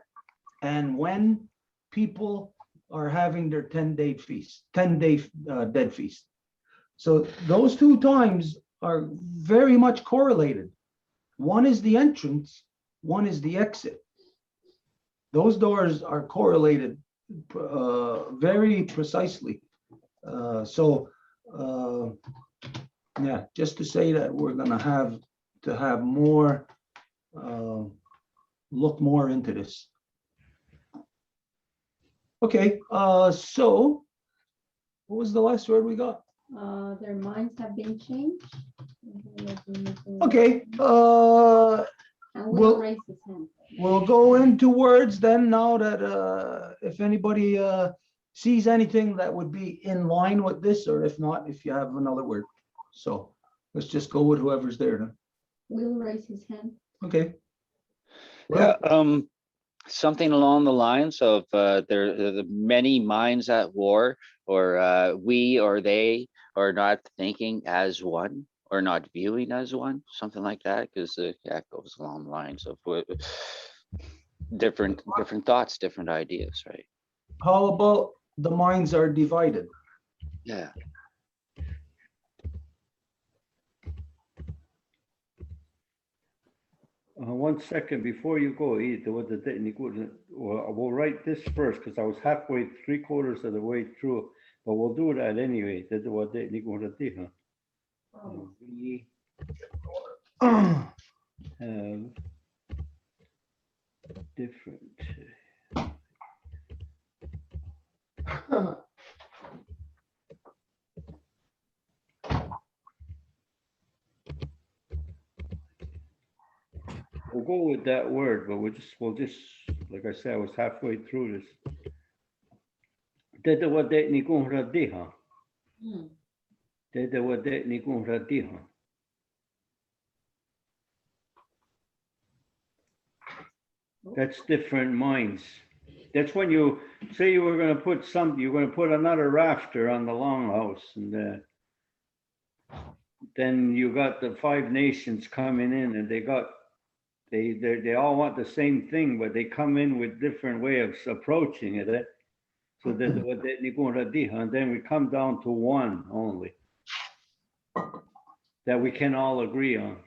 and when people are having their 10-day feast, 10-day dead feast. So those two times are very much correlated. One is the entrance, one is the exit. Those doors are correlated very precisely. Yeah, just to say that we're going to have more, look more into this. Okay, so what was the last word we got? Their minds have been changed. Okay, And Will raise his hand. we'll go into words then now that if anybody sees anything that would be in line with this, or if not, if you have another word. So let's just go with whoever's there then. Will raise his hand. Okay. Yeah, something along the lines of there are the many minds at war, or we or they are not thinking as one, or not viewing as one, something like that, because yeah, it goes along the lines of different thoughts, different ideas, right? How about the minds are divided? Yeah. 1 second before you go, we'll write this first because I was halfway, 3/4 of the way through, but we'll do that anyway. We have different. We'll go with that word, but we'll just, like I said, I was halfway through this. That's different minds. That's when you say you were going to put you're going to put another rafter on the longhouse, and then you got the 5 nations coming in, and they all want the same thing, but they come in with different way of approaching it. So and then we come down to one only that we can all agree on.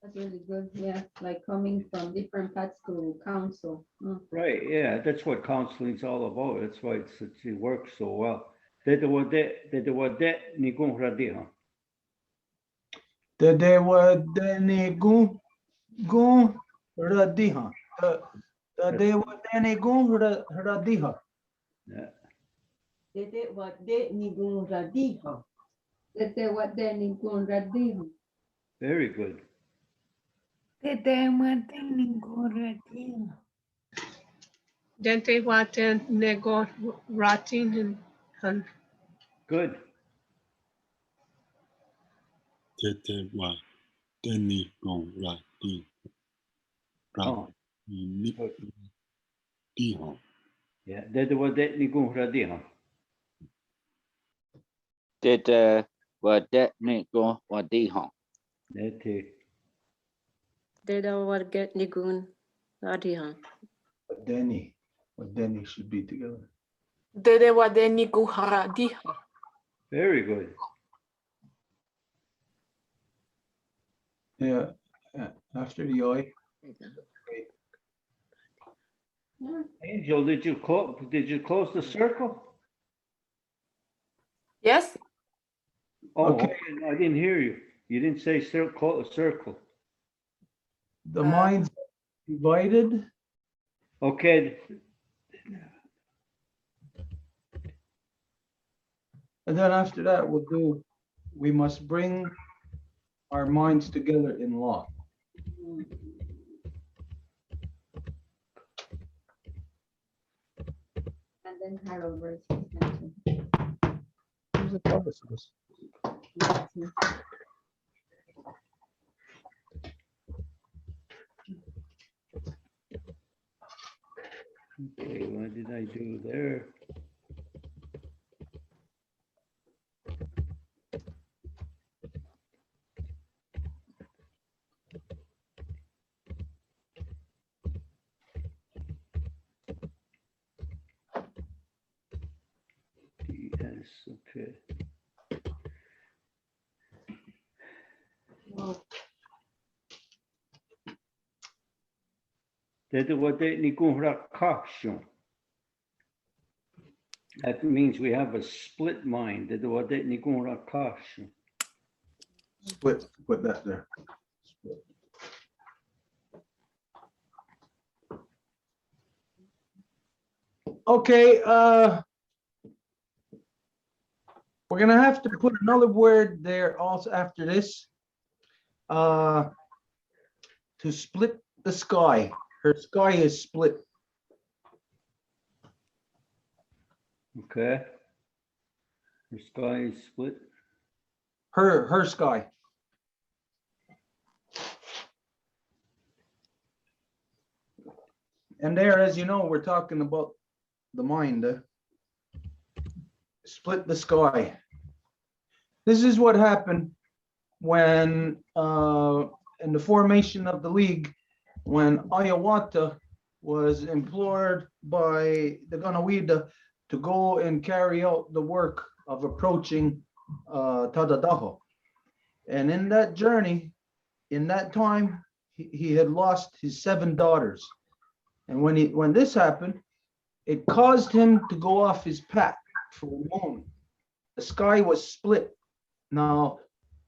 That's really good. Yeah, like coming from different paths to counsel. Right. Yeah, that's what counseling is all about. That's why it works so well. Yeah. Dede wade nigun radiha. Dede wade nigun radiha. Very good. Dede wade nigun radiha. Dente waten nego ratin and Good. Tete wa deni gon ra di. Ra ni di hon. Yeah. Dede wade nigun radiha. Did what that go what they home. Deda what get nigun radiha. But Denny should be together. Dede wade nigu haradiha. Very good. Yeah, after the I. Angel, did you close the circle? Yes. Oh, Okay. okay. No, I didn't hear you. You didn't say circle. The minds divided. Okay. And then after that, we must bring our minds together in law. And then Harold versus Who's the publicist? Okay, what did I do there? Yes, okay. That means we have a split mind. Split, put that there. Split. Okay, we're gonna have to put another word there also after this. To split the sky. Her sky is split. Okay. The sky is split. Her sky. And there, as you know, we're talking about the mind. Split the sky. This is what happened when in the formation of the league, when Ayawata was implored by the Ganawida to go and carry out the work of approaching Tadadaho. And in that journey, in that time, he had lost his 7 daughters. And when this happened, it caused him to go off his path for a moment. The sky was split. Now,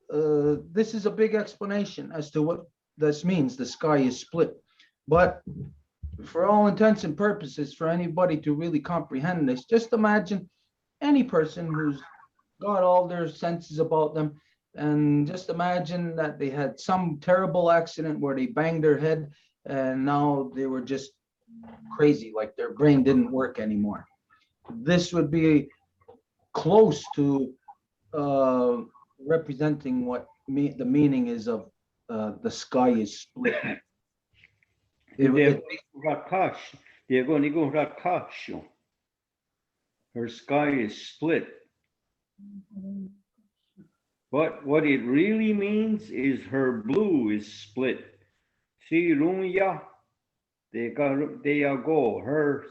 this is a big explanation as to what this means. The sky is split. But for all intents and purposes, for anybody to really comprehend this, just imagine any person who's got all their senses about them, and just imagine that they had some terrible accident where they banged their head and now they were just crazy, like their brain didn't work anymore. This would be close to representing what the meaning is of the sky is split. Her sky is split. But what it really means is her blue is split. Si runya de go. Her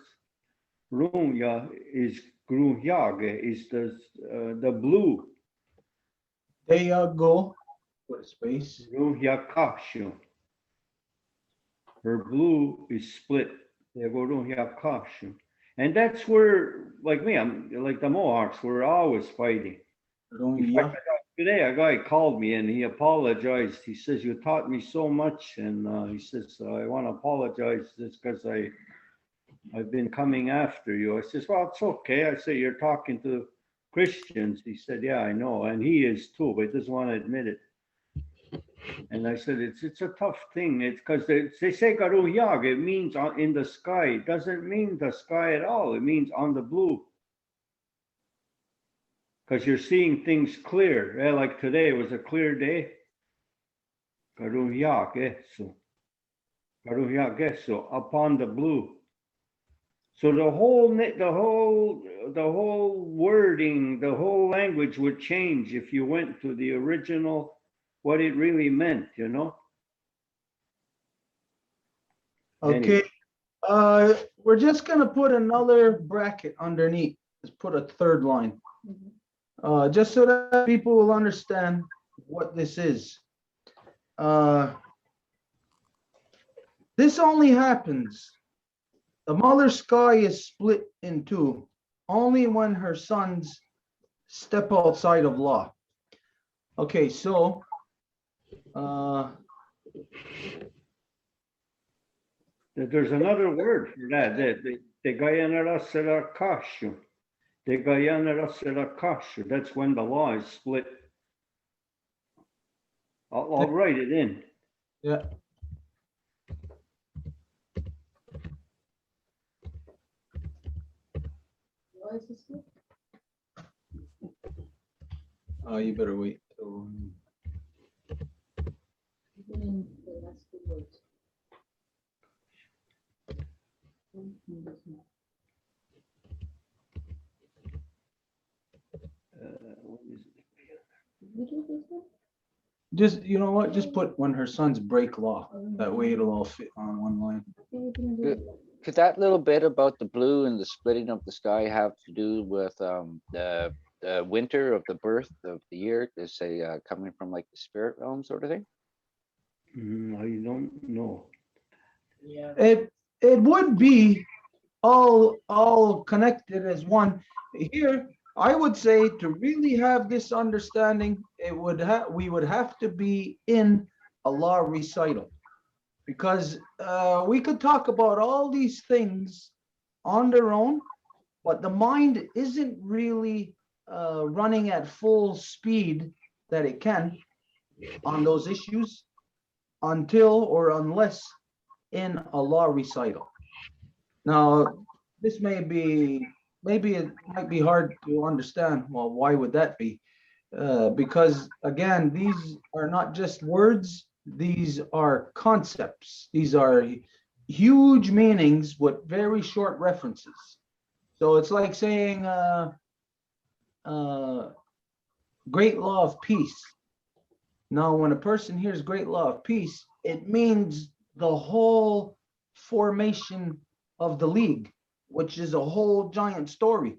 runya is grunyage is the blue. De go. Put a space. Runya kashu. Her blue is split. De go runya kashu. And that's where, like me, I'm like the Mohawks, we're always fighting. Today, a guy called me and he apologized. He says, "You taught me so much," and he says, "I want to apologize just because I've been coming after you." I says, "Well, it's okay." I say, "You're talking to Christians." He said, "Yeah, I know," and he is too, but he doesn't want to admit it. And I said, "It's a tough thing. It's because they say Garuyag, it means in the sky. It doesn't mean the sky at all. It means on the blue." Because you're seeing things clear. Yeah, like today was a clear day. So upon the blue. So the whole wording, the whole language would change if you went to the original, what it really meant, you know? Okay. Anyway. We're just gonna put another bracket underneath. Let's put a third line. Just so that people will understand what this is. This only happens, the mother's sky is split in two only when her sons step outside of law. Okay, so there's another word for that. That's when the law is split. I'll write it in. Yeah. Oh, you better wait. Just, you know what, just put when her sons break law. That way it'll all fit on one line. Could that little bit about the blue and the splitting of the sky have to do with the winter of the birth of the year, to say coming from like the spirit realm sort of thing? I don't know. It would be all connected as one. Here, I would say to really have this understanding, we would have to be in a law recital, because we could talk about all these things on their own, but the mind isn't really running at full speed that it can on those issues until or unless in a law recital. Now, this maybe it might be hard to understand. Well, why would that be? Because again, these are not just words, these are concepts. These are huge meanings with very short references. So it's like saying great law of peace. Now, when a person hears great law of peace, it means the whole formation of the league, which is a whole giant story,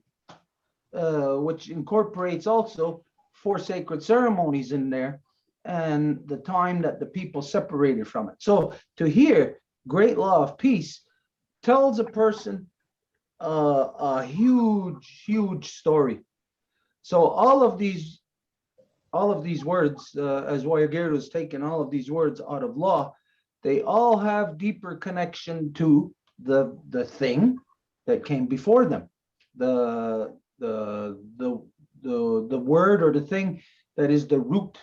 which incorporates also 4 sacred ceremonies in there. and the time that the people separated from it. So to hear great law of peace tells a person a huge story. So all of these words, as Wayagero has taken all of these words out of law, they all have deeper connection to the thing that came before them, the word or the thing that is the root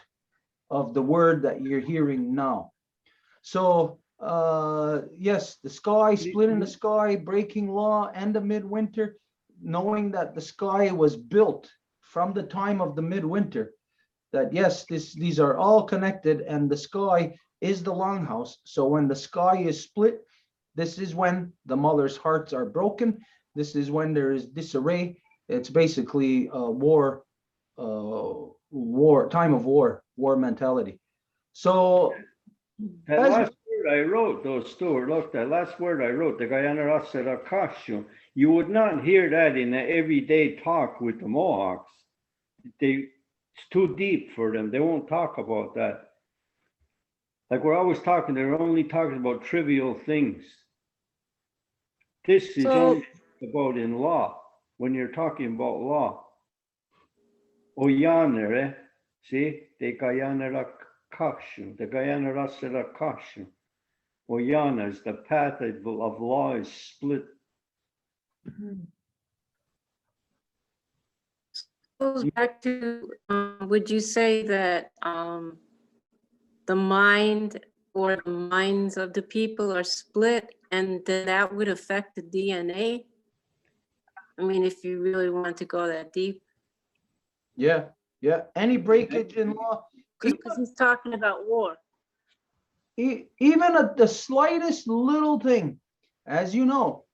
of the word that you're hearing now. So yes, the sky, split in the sky, breaking law, end of midwinter, knowing that the sky was built from the time of the midwinter, that yes, these are all connected, and the sky is the longhouse. So when the sky is split, this is when the mother's hearts are broken. This is when there is disarray. It's basically a war, time of war mentality. So That as last word I wrote, though, Stuart, look, that last word I wrote, the Guyana Rasserakashu, you would not hear that in the everyday talk with the Mohawks. It's too deep for them. They won't talk about that. Like we're always talking, they're only talking about trivial things. This is only about in law, when you're talking about law. Oyaner, eh? See? The Guyana Rakashu, the Guyana Rasserakashu. Oyana is the path of law is split. Goes back to, would you say that the mind or the minds of the people are split, and then that would affect the DNA? I mean, if you really want to go that deep. yeah, any breakage in law, Because he's talking about war. even at the slightest little thing, as you know,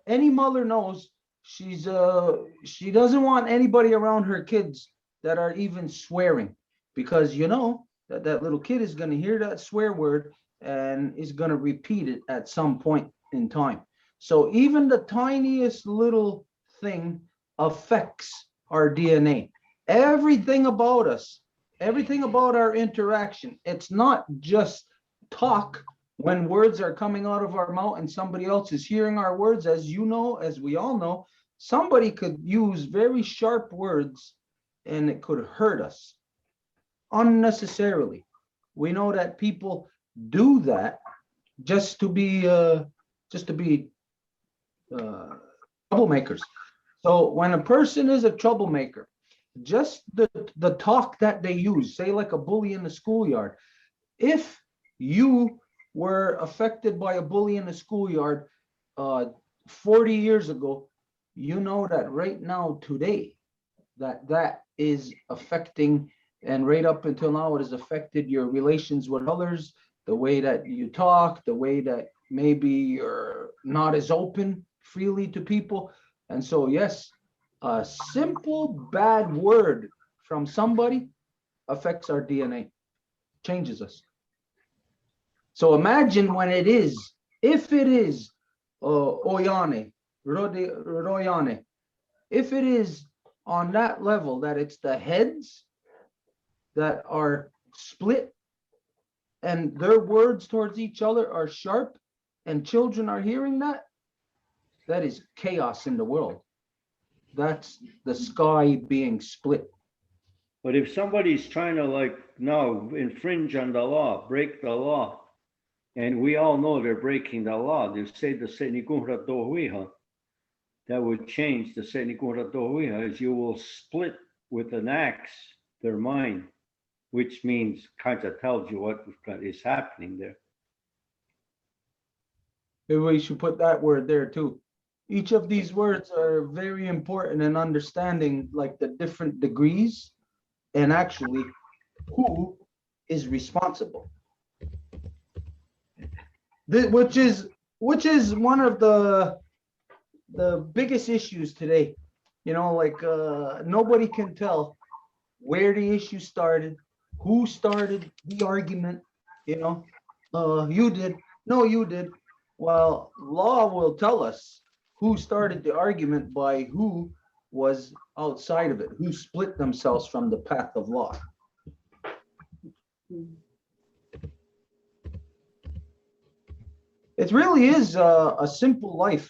any mother knows she doesn't want anybody around her kids that are even swearing, because you know that little kid is going to hear that swear word and is going to repeat it at some point in time. So even the tiniest little thing affects our DNA. Everything about us, everything about our interaction, it's not just talk when words are coming out of our mouth and somebody else is hearing our words. As you know, as we all know, somebody could use very sharp words and it could hurt us unnecessarily. We know that people do that just to be troublemakers. So when a person is a troublemaker, just the talk that they use, say like a bully in the schoolyard, if you were affected by a bully in the schoolyard 40 years ago, you know that right now, today, that is affecting, and right up until now, it has affected your relations with others, the way that you talk, the way that maybe you're not as open freely to people. And so, yes, a simple bad word from somebody affects our DNA, changes us. So imagine when it is, if it is Oyane, Royane, if it is on that level that it's the heads that are split and their words towards each other are sharp and children are hearing that, that is chaos in the world. That's the sky being split. But if somebody's trying to like now infringe on the law, break the law, and we all know they're breaking the law, they say the Senigunra Dohuiha, that would change the Senigunra Dohuiha, is you will split with an axe their mind, which means kind of tells you what is happening there. Maybe we should put that word there too. Each of these words are very important in understanding like the different degrees and actually who is responsible. Which is one of the biggest issues today. You know, like nobody can tell where the issue started, who started the argument. You know, you did. No, you did. Well, law will tell us who started the argument by who was outside of it, who split themselves from the path of law. It really is a simple life,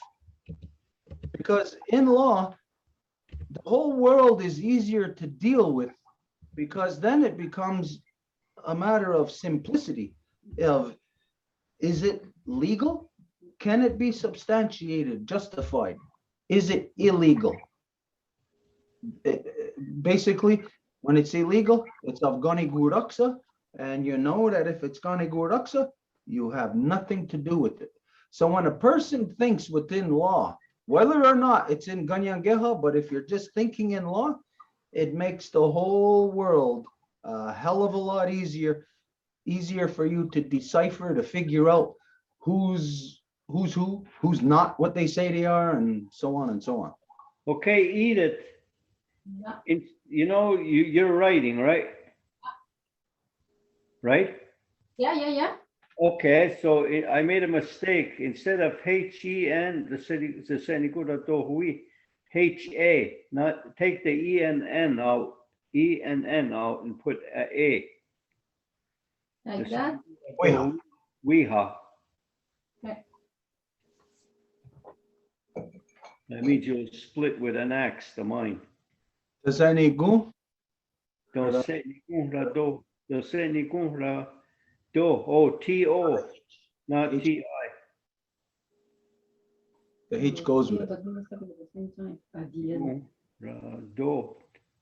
because in law, the whole world is easier to deal with, because then it becomes a matter of simplicity of, is it legal? Can it be substantiated, justified? Is it illegal? Basically, when it's illegal, it's Afghani Guraksa, and you know that if it's Afghani Guraksa, you have nothing to do with it. So when a person thinks within law, whether or not it's in Kanienkeha, but if you're just thinking in law, it makes the whole world a hell of a lot easier for you to decipher, to figure out who's who, who's not what they say they are, and so on and so on. Okay, Edith, you know, you're writing, right? Right? Yeah. Okay, so I made a mistake. Instead of H-E-N, the Senigura Tohui, H-A, not take the E-N-N out, E-N-N out and put A. Like that? Weha. Okay. That means you'll split with an axe, the mind. Does any go? Don't say Nigunra do. Don't say Nigunra do. Oh, T-O, not T-I. The H goes with it. But we must have it at the same time. Rado.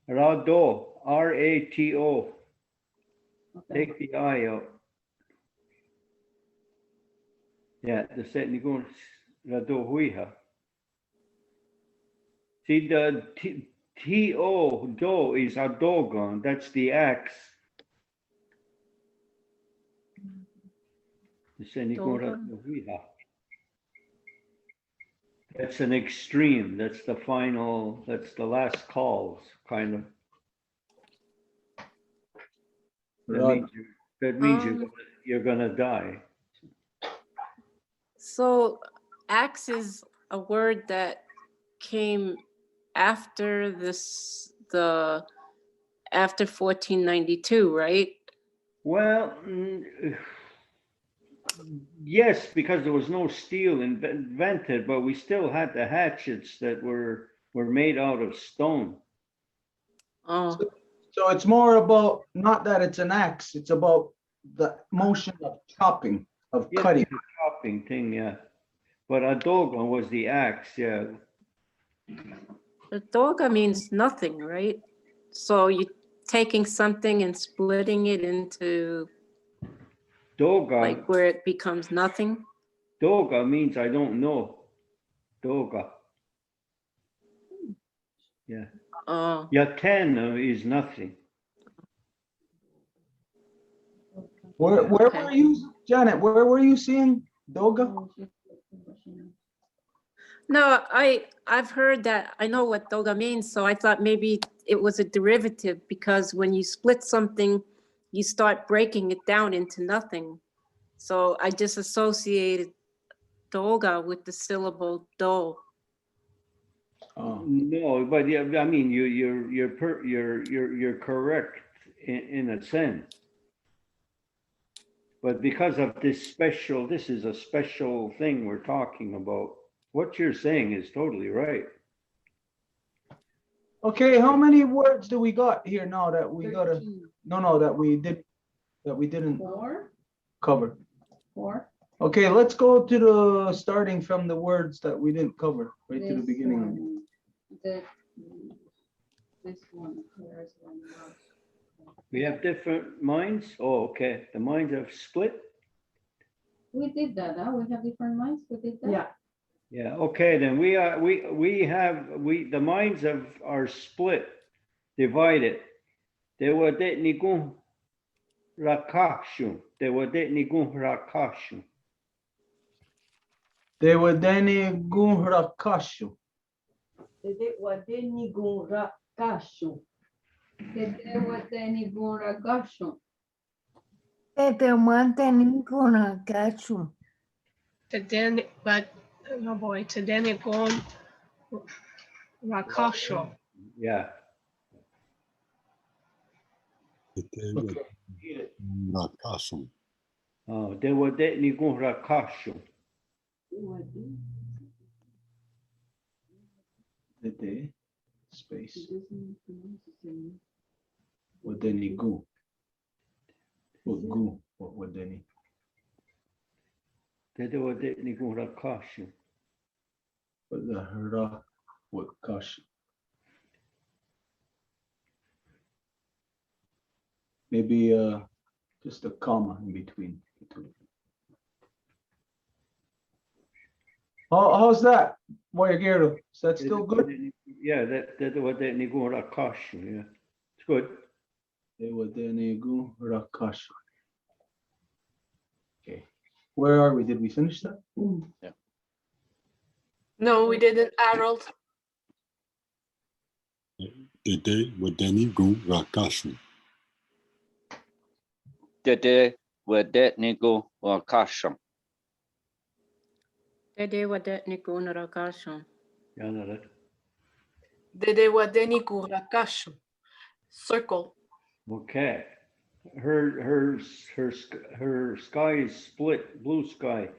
Rado. R-A-T-O. Okay. Take the I out. Yeah, the set Nigun Rado Huiha. See, the T-O, do is a dogon. That's the axe. The set Nigun Rado Huiha. That's an extreme. That's the final, that's the last calls, kind of. That means you're gonna die. So axe is a word that came after after 1492, right? Well, yes, because there was no steel invented, but we still had the hatchets that were made out of stone. Oh. So it's more about, not that it's an axe, it's about the motion of chopping, of cutting. The chopping thing, yeah. But a dogon was the axe, yeah. The doga means nothing, right? So you're taking something and splitting it into Doga. like where it becomes nothing. Doga means I don't know. Doga. Yeah. Oh. Yaten is nothing. Where were you, Janet? Where were you seeing doga? No, I've heard that. I know what doga means, so I thought maybe it was a derivative, because when you split something, you start breaking it down into nothing. So I just associated doga with the syllable do. Oh. No, but yeah, I mean you're correct in a sense. But because of this is a special thing we're talking about. What you're saying is totally right. Okay, how many words do we got here now that we gotta, that we didn't 4. cover? 4. Okay, let's go to the starting from the words that we didn't cover, right to the beginning. This one, where is one? We have different minds. Oh, okay. The minds have split. We did that, huh? We have different minds. We did that. Yeah. Yeah. Okay. Then the minds are split, divided. They were nigun rakashu. They were nigun rakashu. They were deni gunrakashu. Dede wadeni gunra kashu. Tete wateni gura gashu. Tete manteni guna gachu. Teden, but, oh boy, Tedenikon Rakasho. Yeah. Okay. Rakashum. De wade ni gun rakashu. Dede, space. Wadeni gu. What gu? What wadeni? De wade ni gun rakashu. What the ra? What kash? Maybe just a comma in between. How's that, Boyagero? Is that still good? Yeah, that wade ni gun rakashu. Yeah, it's good. Wadeni gu rakash. Okay, where are we? Did we finish that? No, we didn't, Harold. Dede Wadeni Gu Rakashum. Dede wade ni gu rakashu. Dede wade nikuna rakashon. Yeah, no, that. Dede wadeni kurakashu. Circle. Okay. Her sky is split, blue sky.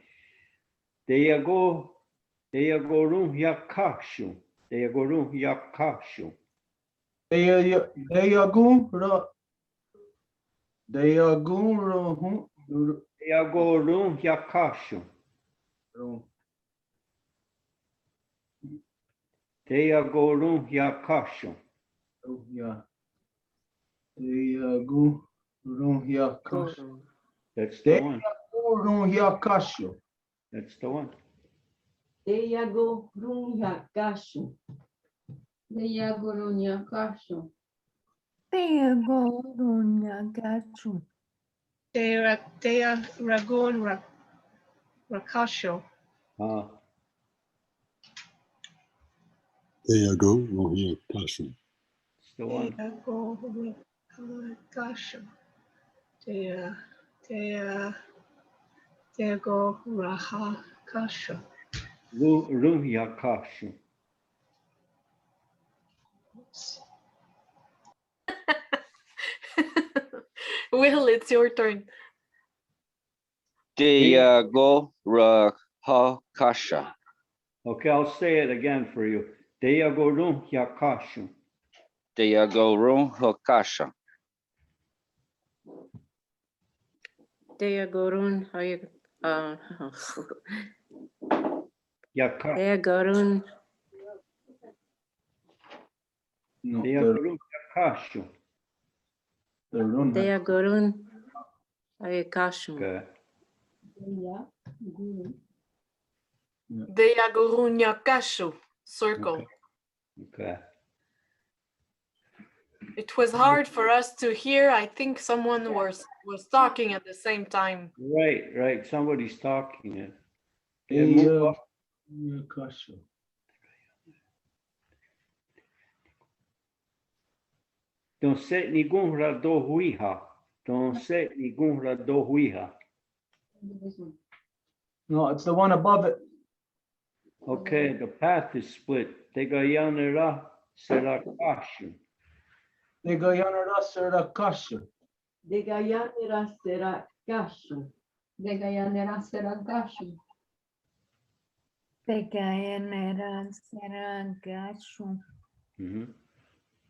Deyago rum yakashu. Deyago rum yakashu. Deyagun ra. Deyagun ra. Deyago rum yakashu. Deyago rum yakashu. Yeah. Deyagun rum yakash. That's the one. Deyagun rum yakashu. That's the one. Deyago runya kashu. Deyagurunya kashu. Tegorunya gachu. Dea ragun rakasho. Deyago Rohia Kashum. It's the one. Rakasho. Deago raha kasho. Rum yakashu. Will, it's your turn. Deyago rakasha. Okay, I'll say it again for you. Deyago rum yakashu. Deyago rum rakasha. Deyagorun Yakashu. Deyagorun Deyago rum yakashu. Deyagorun Ayakashun. Okay. Deyagurunya kashu. Circle. Okay. It was hard for us to hear. I think someone was talking at the same time. Right. Somebody's talking. Okay, move up. Yakashu. Don't set ni gunra do huiha. Don't set ni gunra do huiha. No, it's the one above it. Okay, the path is split. Tegayanera serakashu. Degayanara serakashu. Degayanira sera kashu. Degayanera seragashi. Tegayanera seragachu.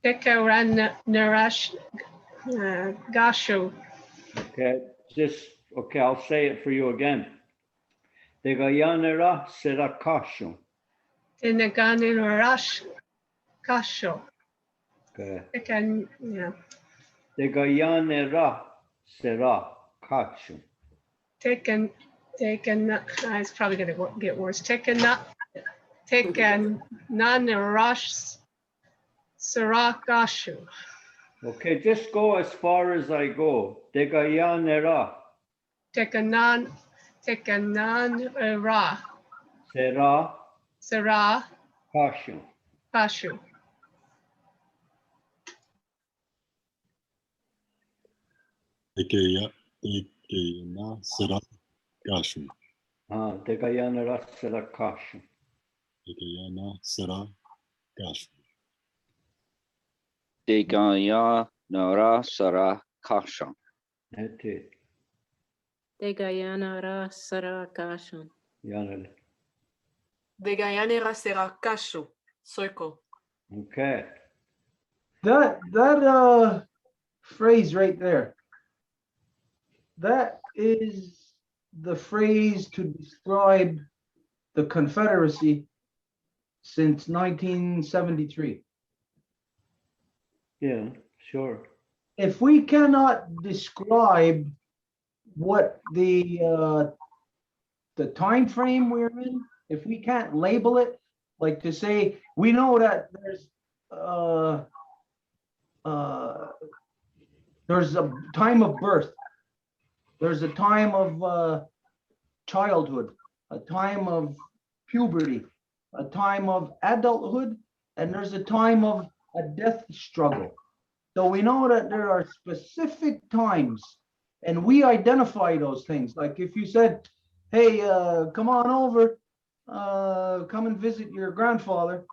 Tekaran narash gashu. Okay, I'll say it for you again. Tegayanera serakashu. Tinagani narash kasho. Okay. Yeah. Tegayanera serakashu. Taken, it's probably going to get worse. Taken non-rush Saragashu. Okay, just go as far as I go. Tegayanera Ra. Sara kashu. Kashu. Tekeyana Sera Kashum. Tegayanera serakashu. Tekeyana Sera Kashum. Degayanara sarakasha. Ete. Degayanara Sarakasham. Yanele. Degayanera sera kashu. Circle. Okay. That phrase right there, that is the phrase to describe the Confederacy since 1973. Yeah, sure. If we cannot describe what the time frame we're in, if we can't label it, like to say, we know that there's a time of birth, there's a time of childhood, a time of puberty, a time of adulthood, and there's a time of a death struggle. So we know that there are specific times, and we identify those things. Like if you said, hey, come on over, come and visit your grandfather,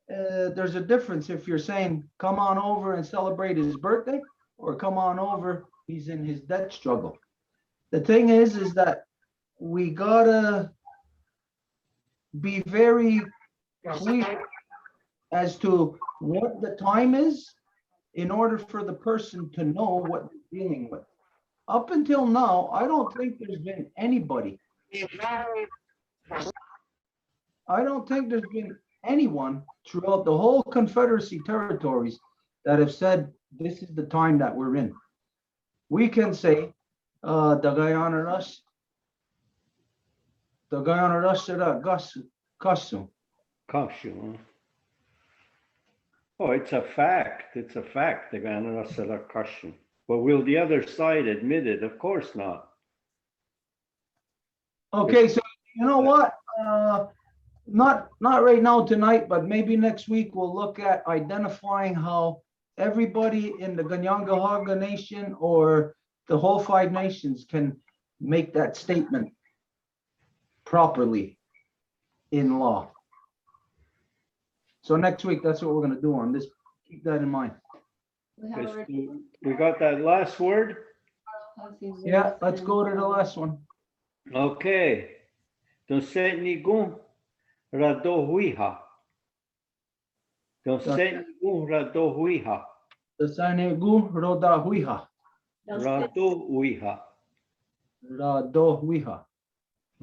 there's a difference if you're saying, come on over and celebrate his birthday, or come on over, he's in his death struggle. The thing is that we gotta be very clear as to what the time is in order for the person to know what they're dealing with. Up until now, I don't think there's been anybody. I don't think there's been anyone throughout the whole Confederacy territories that have said this is the time that we're in. We can say, the guy honored us. The guy honored us at a Kasu. Kashu. Huh? Oh, it's a fact. It's a fact. The Ganarasala Kashu. But will the other side admit it? Of course not. Okay, so you know what? Not right now tonight, but maybe next week we'll look at identifying how everybody in the Kanienkeha Nation or the whole 5 nations can make that statement properly in law. So next week, that's what we're going to do on this. Keep that in mind. We got that last word? Yeah, let's go to the last one. Okay. Dosenigun radohuiha. Dosenigun radohuiha. Dosenigun radohuiha. Radohuiha. Radohuiha.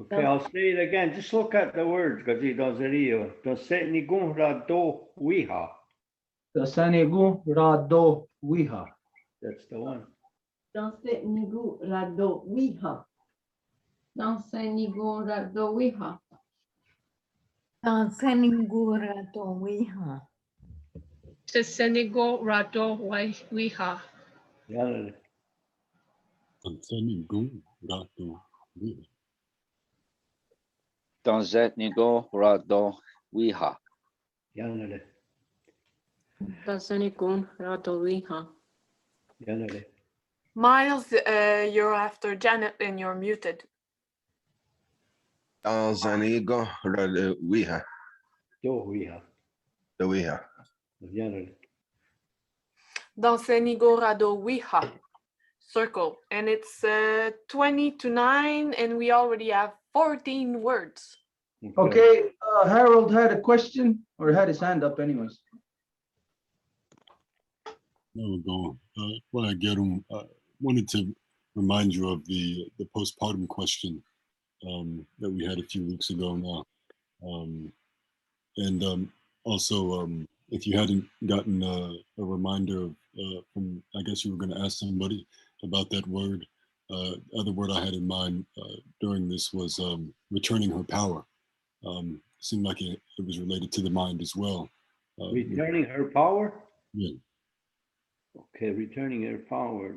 Okay, I'll say it again. Just look at the words, Gazido Zerio. Dosenigun radohuiha. Dosenigun radohuiha. That's the one. Dosenigun radohuiha. Dosenigun radohuiha. Dosenigun radohuiha. Senigo rado wiha. Yanele. Dosenigun radohuiha. Donzet nigo rado wiha. Yanele. Dasanikun Radoliha. Yanele. Miles, you're after Janet and you're muted. Dosenigun radohuiha. Dohuiha. Dohuiha. Yanele. Dansenigo radohuiha. Circle. And it's 20 to 9, and we already have 14 words. Okay, Harold had a question, or had his hand up anyways. No, go. Well, I get him. Wanted to remind you of the postpartum question that we had a few weeks ago now, and also if you hadn't gotten a reminder from, I guess you were going to ask somebody about that word. Other word I had in mind during this was returning her power. Seemed like it was related to the mind as well. Returning her power? Yeah. Okay, returning her power.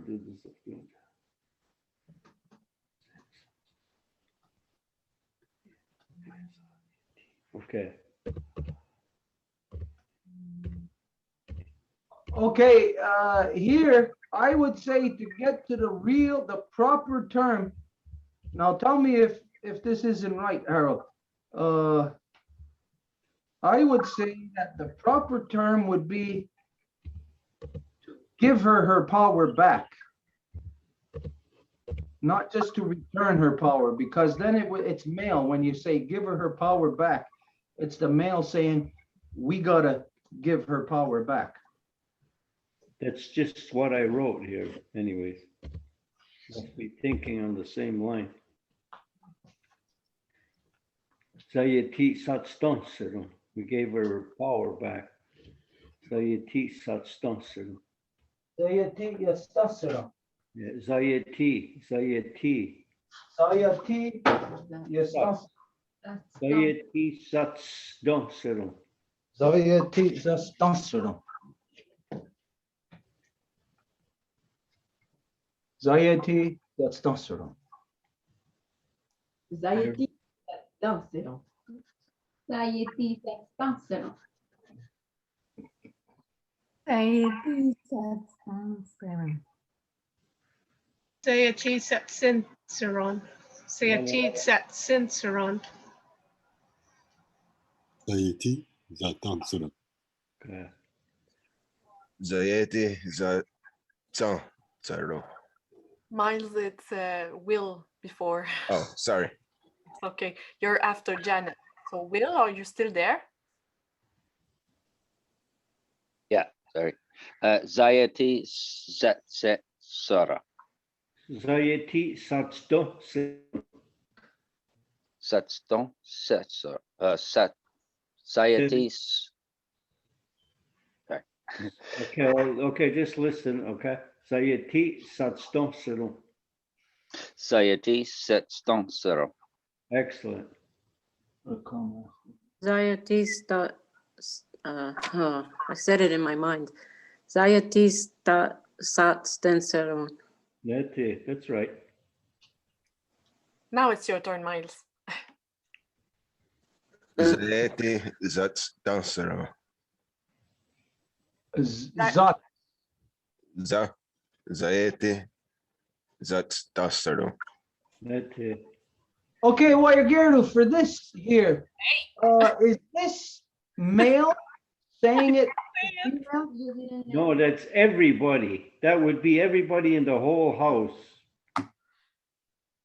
Okay. Okay, here I would say to get to the proper term. Now tell me if this isn't right, Harold. I would say that the proper term would be to give her power back. not just to return her power, because then it's male. When you say give her power back, it's the male saying, we gotta give her power back. That's just what I wrote here anyways. Must be thinking on the same line. Sayati Satstanserum. We gave her power back. Sayati Satstanserum. Sayati Yastasara. Yeah, Zayati, Zayati. Sayati Yastasara. Zayati Satstanserum. Sayati Yastasara. Zayati Yastasara. Zayati Dansero. Sayeti Sextanserum. Sayati Sat Sinceron. Sayati Sat Sinceron. Sayeti Zatan Suram. Okay. Zayeti Zatan Zero. Miles, it's Will before. Oh, sorry. It's okay. You're after Janet. So Will, are you still there? Yeah, sorry. Zayati Sara. Zayati Satstanserum. Satston Setsor. Zayati. Sorry. Okay, okay, just listen, okay? Sayati Satstanserum. Zayati Setston. Excellent. Zayatista, I said it in my mind. Zayatista Sat Stenserum. That's it. That's right. Now it's your turn, Miles. Zayeti Zatan Zero. Zat. Zayeti Zatan Zero. That's it. Okay, Wayagirdu, for this here, is this male saying it to female? You didn't know. No, that's everybody. That would be everybody in the whole house.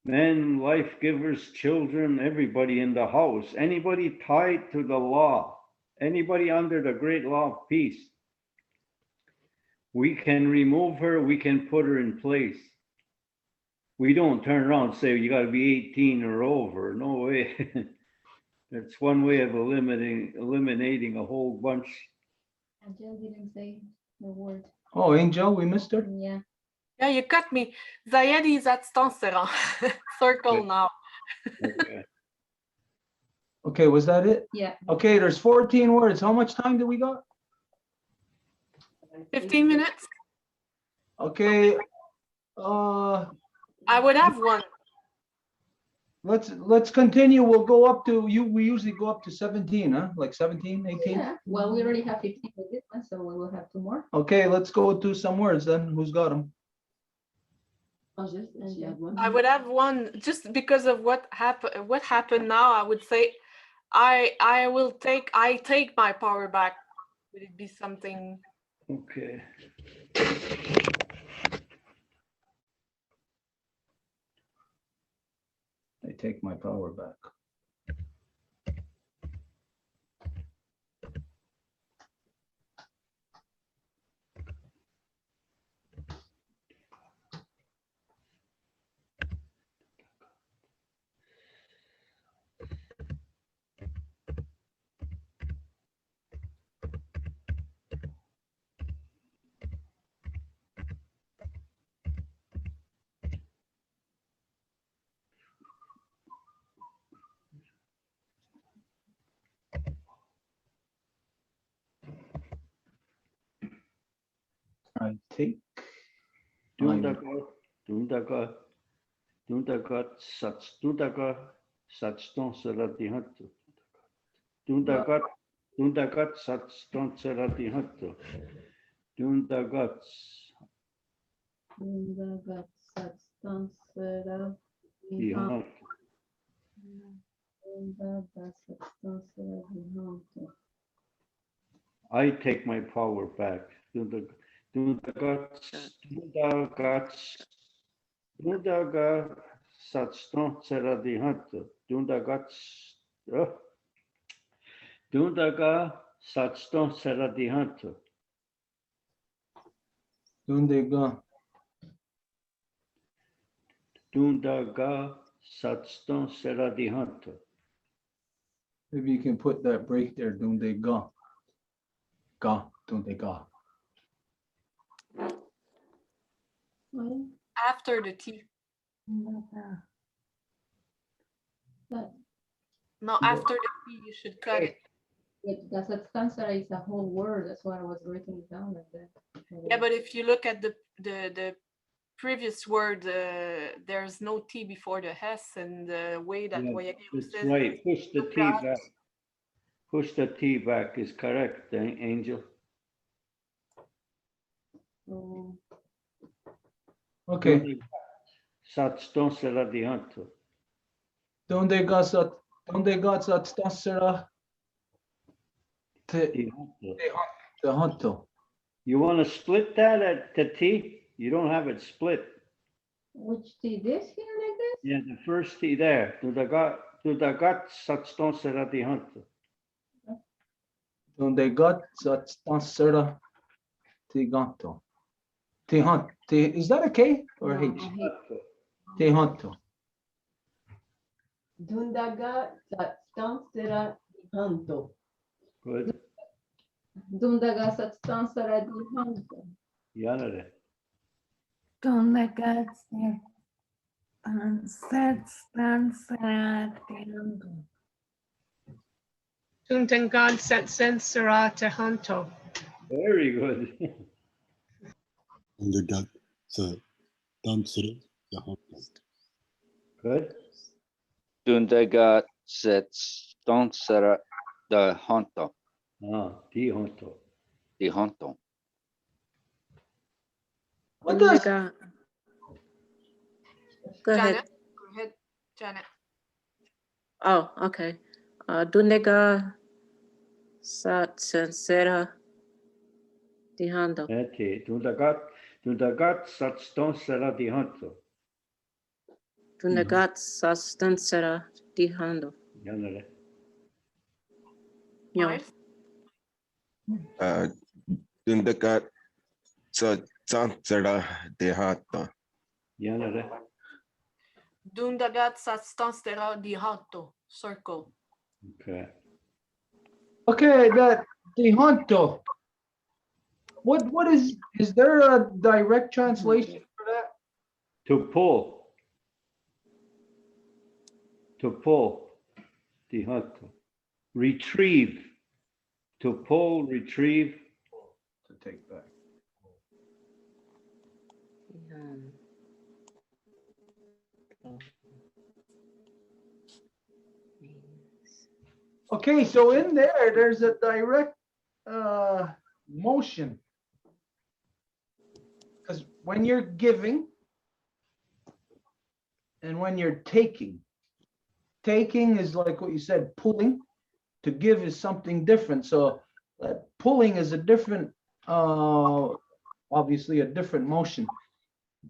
Men, life givers, children, everybody in the house. Anybody tied to the law. Anybody under the great law of peace. We can remove her, we can put her in place. We don't turn around and say, you gotta be 18 or over. No way. That's one way of eliminating a whole bunch. Angel didn't say the word. Oh, Angel, we missed her? Yeah. Yeah, you cut me. Zayedi Zatstanseran. Circle now. Okay. Okay, was that it? Yeah. Okay, there's 14 words. How much time do we got? 15 minutes. Okay, I would have one. let's continue. We'll go up to, we usually go up to 17, huh? Like 17, 18? Yeah. Well, we already have 15 with this one, so we will have 2 more. Okay, let's go to some words then. Who's got them? I would have one just because of what happened now. I would say I take my power back. Would it be something? Okay. I take my power back. I take. Dundagat, Satstonseratihatto. Dundagat, Satstonseratihatto. Dundagat. Dundagat Satstansera. Dihatto. Dundagat Satstansera Dihatto. I take my power back. Dundagat, Dundaga satston sera di hanto. Dundaga satston sera di hanto. Donde ga. Dundaga satston sera di hanto. Maybe you can put that break there. Donde ga. Ga. Donde ga. After the T. That- No, after the T, you should cut it. That's a Tansara is a whole word. That's why I was writing it down like that. Yeah, but if you look at the previous word, there's no T before the S, and the way that Yeah, Wayageo that's says right. Push the T Dundaga. back. Push the T back is correct, Angel. So, Okay. Satston sera di hanto. Donde ga satston sera Di hanto. the hanto. You want to split that at the T? You don't have it split. which T? This here like this? Yeah, the first T there. Dundagat satston sera di hanto. Donde ga satston sera tiganto. Tihanto. Is that a K or No, H? I hate- Tihanto. Dundaga satston sera di hanto. Good. Dundaga Satstansara di Hanto. Yanare. Donde satston sera di hanto. Tuntangan Setsen Sera Tehanto. Very good. And they got the dancer. Good. Dundaga satston sera di hanto. Di hanto. Di hanto. What does Donde ga. Go ahead. Janet, go ahead, Janet. Oh, okay. Donde ga satston sera di hanto. Okay. Dundagat satston sera di hanto. Donde ga satston sera di hanto. Yanare. Yo. Mars? Dundagat satston sera di hanto. Yanare. Dundagat Satstanstera di Hanto. Circle. Okay. Okay, that tihanto. What is there a direct translation for that? To pull. To pull. Di hanto. Retrieve. To pull, retrieve. To take back. Okay, so in there's a direct motion. Because when you're giving and when you're taking is like what you said, pulling. To give is something different. So pulling is a different, obviously a different motion.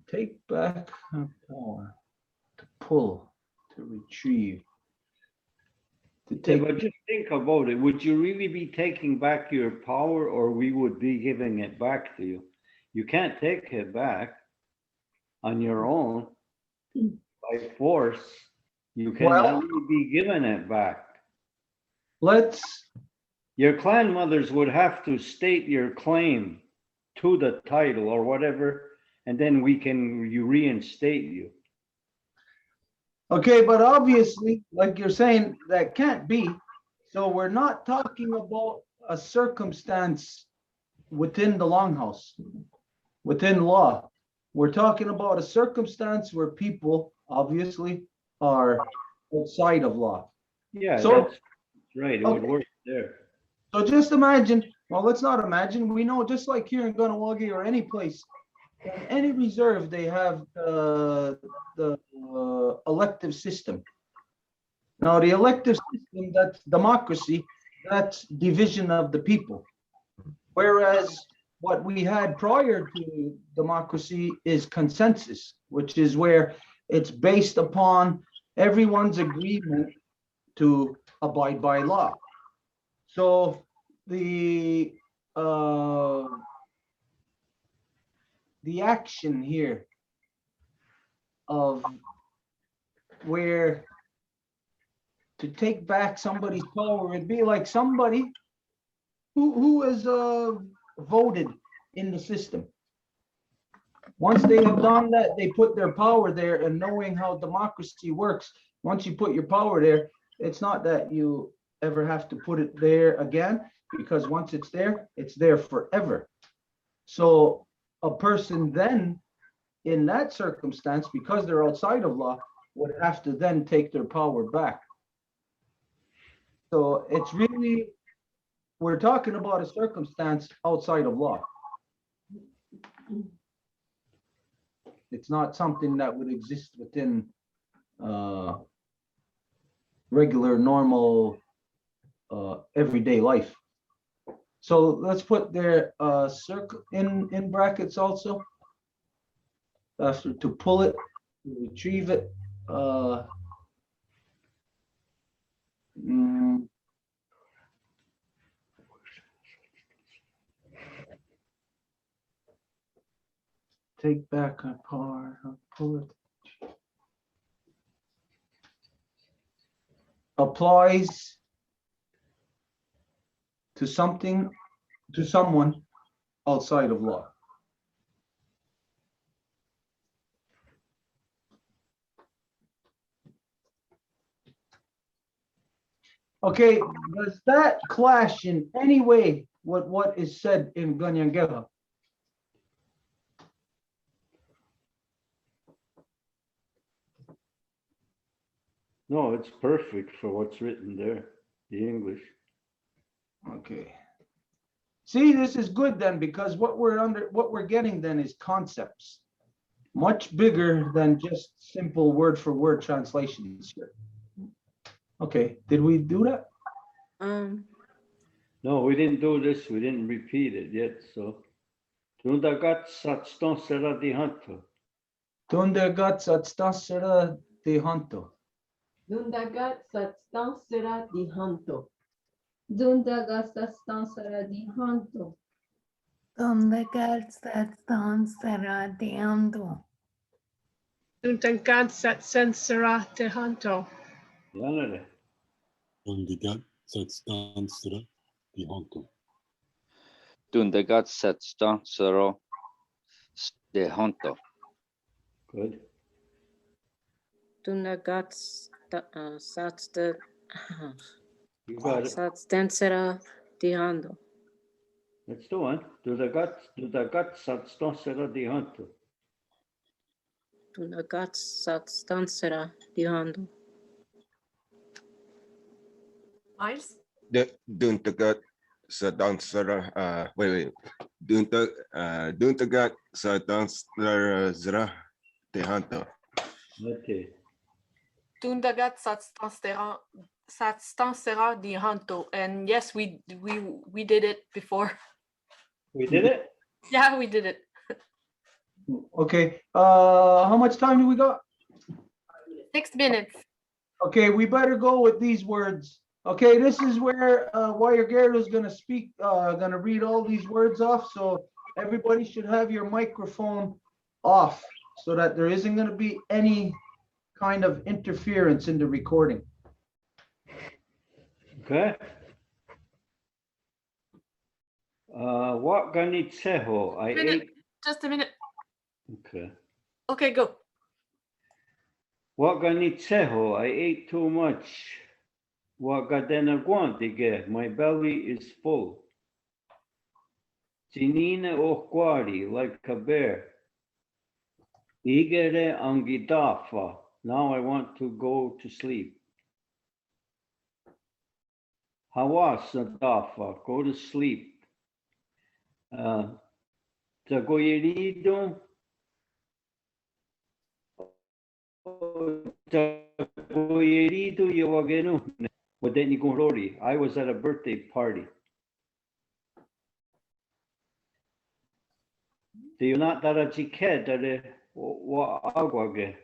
Take back power, to pull, to retrieve. To Yeah, take, but just think about it. Would you really be taking back your power, or we would be giving it back to you? You can't take it back on your own by force. You can Well- only be given it back. let's, Your clan mothers would have to state your claim to the title or whatever, and then we can reinstate you. okay, but obviously, like you're saying, that can't be. So we're not talking about a circumstance within the longhouse, within law. We're talking about a circumstance where people obviously are outside of law. Yeah, So- that's right. It would Okay. work there. So just imagine, well, let's not imagine, we know just like here in Ganawagi or any place, in any reserve, they have the elective system. Now, the elective system, that's democracy, that's division of the people. Whereas what we had prior to democracy is consensus, which is where it's based upon everyone's agreement to abide by law. So the action here of where to take back somebody's power would be like somebody who has voted in the system. Once they have done that, they put their power there, and knowing how democracy works, once you put your power there, it's not that you ever have to put it there again, because once it's there forever. So a person then, in that circumstance, because they're outside of law, would have to then take their power back. So it's really, we're talking about a circumstance outside of law. It's not something that would exist within regular, normal, everyday life. So let's put their circle in brackets also. To pull it, to retrieve it. Take back our power, pull it. Applies to something, to someone outside of law. Okay, does that clash in any way with what is said in Kanienkeha? No, it's perfect for what's written there, the English. Okay. See, this is good then, because what we're getting then is concepts, much bigger than just simple word for word translations here. Okay, did we do that? No, we didn't do this. We didn't repeat it yet. So, Tundagat satston sera dihanto. Tundagat satston sera dihanto. Dundagat satstan sera dihanto. Dundagat satstan sera dihanto. Dundagat satstan sera dihanto. Dundagat satsen sera dihanto. Yanere. Dundagat satstan sera dihanto. Dundagat satstan sera dihanto. Good. Dundagat satsta You got it. satstensera dihando. That's the one. Tundagat satston sera dihanto. Dundagat satstansera dihando. Miles? Duntagat sa dansara, wait. Duntagat sa dansara zra tehanto. Okay. Dundagat satstansera dihanto. And yes, we did it before. We did it? Yeah, we did it. Okay, how much time do we got? 6 minutes. Okay, we better go with these words. Okay, this is where Wire is gonna speak, gonna read all these words off. So everybody should have your microphone off so that there isn't gonna be any kind of interference in the recording. Okay. What ganitseho? I ate. Just a minute. Okay. Okay, go. What ganitseho? I ate too much. What gadenaguantige? My belly is full. Tinina okwari like a bear. Igere angidafa. Now I want to go to sleep. Hawasadafa. Go to sleep. Tagoyerido. Tagoyerido yawagenu. I was at a birthday party. Te una tarachi ke tare wa agua ge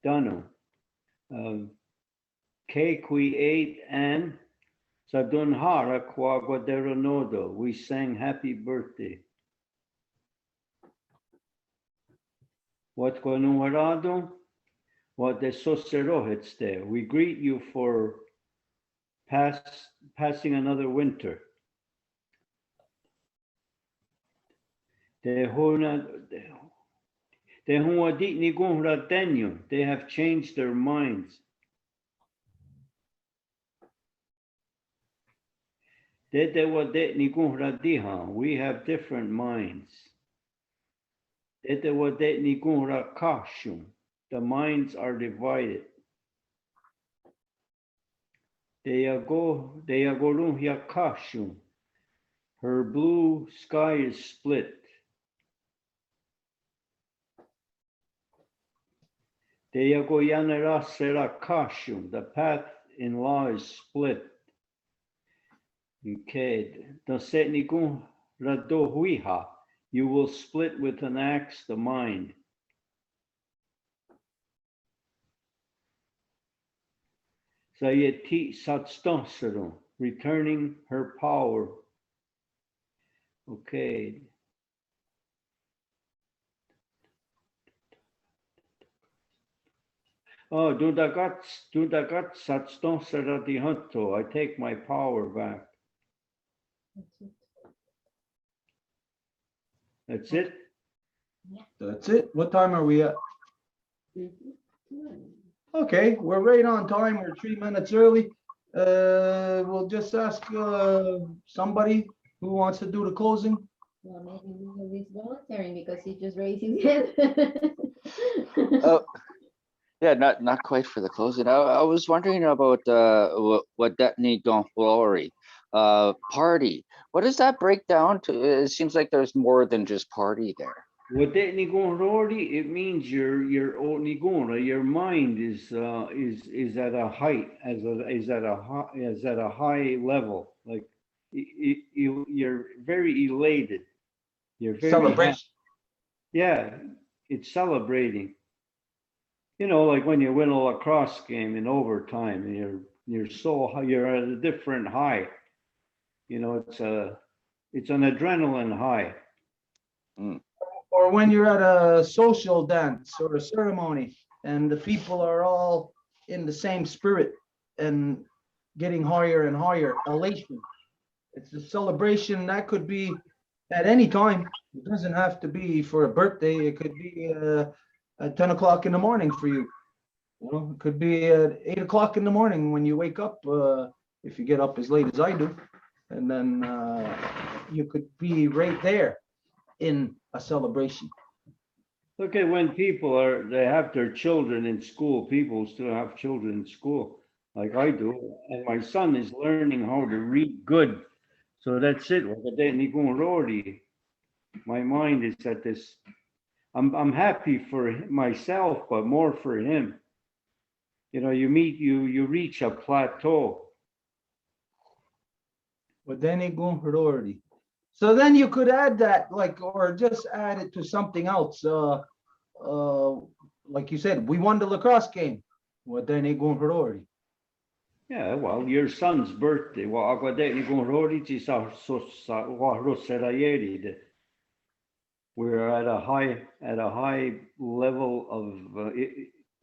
dano. Ke qui ate and sadunhara qua guaderonodo. We sang happy birthday. What guanuarado? What de soserohets. We greet you for passing another winter. They have changed their minds. We have different minds. The minds are divided. Her blue sky is split. The path-in-law is split. Okay. You will split with an axe the mind. Sayeti satstonsero, returning her power. Okay. Oh, dudagat satstonsera dihanto. I take my power back. That's it? That's it. What time are we at? Okay, we're right on time. We're 3 minutes early. We'll just ask somebody who wants to do the closing. Well, maybe he's volunteering because he just raised his hand. Oh, yeah, not quite for the closing. I was wondering about what that need don't glory party. What does that break down to? It seems like there's more than just party there. With that nigonrori, it means your nigona, your mind is at a height, is at a high level. Like you're very elated. You're very Celebration. Yeah, it's celebrating. You know, like when you win a lacrosse game in overtime, and you're so high, you're at a different high. You know, it's an adrenaline high. Or when you're at a social dance or a ceremony and the people are all in the same spirit and getting higher and higher, elation. It's a celebration that could be at any time. It doesn't have to be for a birthday. It could be at 10 o'clock in the morning for you. You know, it could be at 8 o'clock in the morning when you wake up, if you get up as late as I do. And then you could be right there in a celebration. Look at when they have their children in school. People still have children in school, like I do. And my son is learning how to read good. So that's it. My mind is at this. I'm happy for myself, but more for him. You know, you reach a plateau. But then it go priority. So then you could add that, like, or just add it to something else. Like you said, we won the lacrosse game. Well, then it go priority. Yeah, well, your son's birthday. Well, we're at a high level of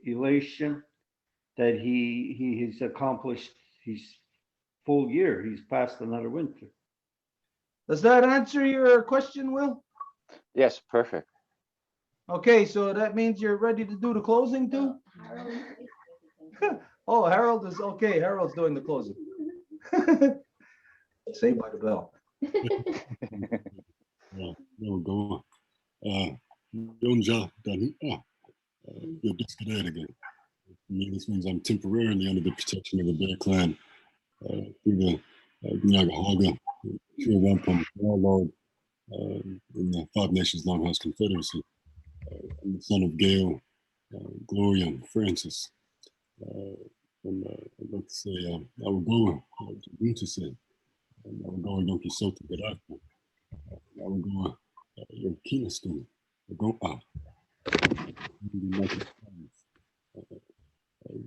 elation that he has accomplished his full year. He's passed another winter. Does that answer your question, Will? Yes, perfect. Okay, so that means you're ready to do the closing too? Oh, Harold is okay. Harold's doing the closing. Saved by the bell. Yeah, there we go. Yonja Dani. You're disconnected again. For me, this means I'm temporarily under the protection of the Bear Clan through the Nagahaga, True Wampum, Warlord, in the Five Nations Longhouse Confederacy. I'm the son of Gail, Gloria, and Francis. And I'd like to say, I will go to say, I will go Yonki Soto Garaku. I will go Yonkina School.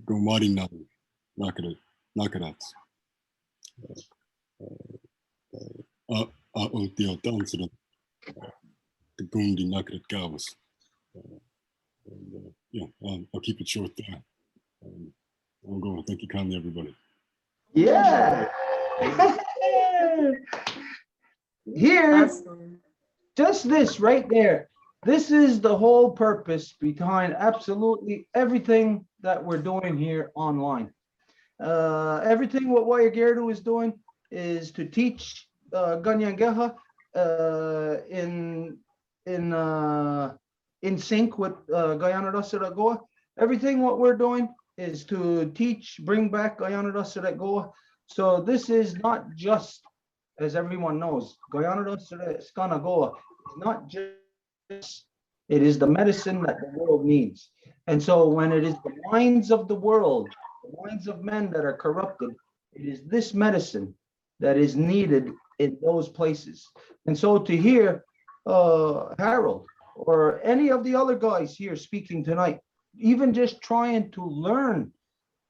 Gomari Nakarats. Aotio Tansra. The Gundi Nakarat Gavas. Yeah, I'll keep it short there. I'll go. Thank you kindly, everybody. Yeah. Here, Awesome. just this right there. This is the whole purpose behind absolutely everything that we're doing here online. Everything what Wayagerdu is doing is to teach Kanienkeha in sync with Guyana Rasa Goa. Everything what we're doing is to teach, bring back Guyana Rasa Goa. So this is not just, as everyone knows, Guyana Rasa Goa is not just, it is the medicine that the world needs. And so when it is the minds of the world, the minds of men that are corrupted, it is this medicine that is needed in those places. And so to hear Harold or any of the other guys here speaking tonight, even just trying to learn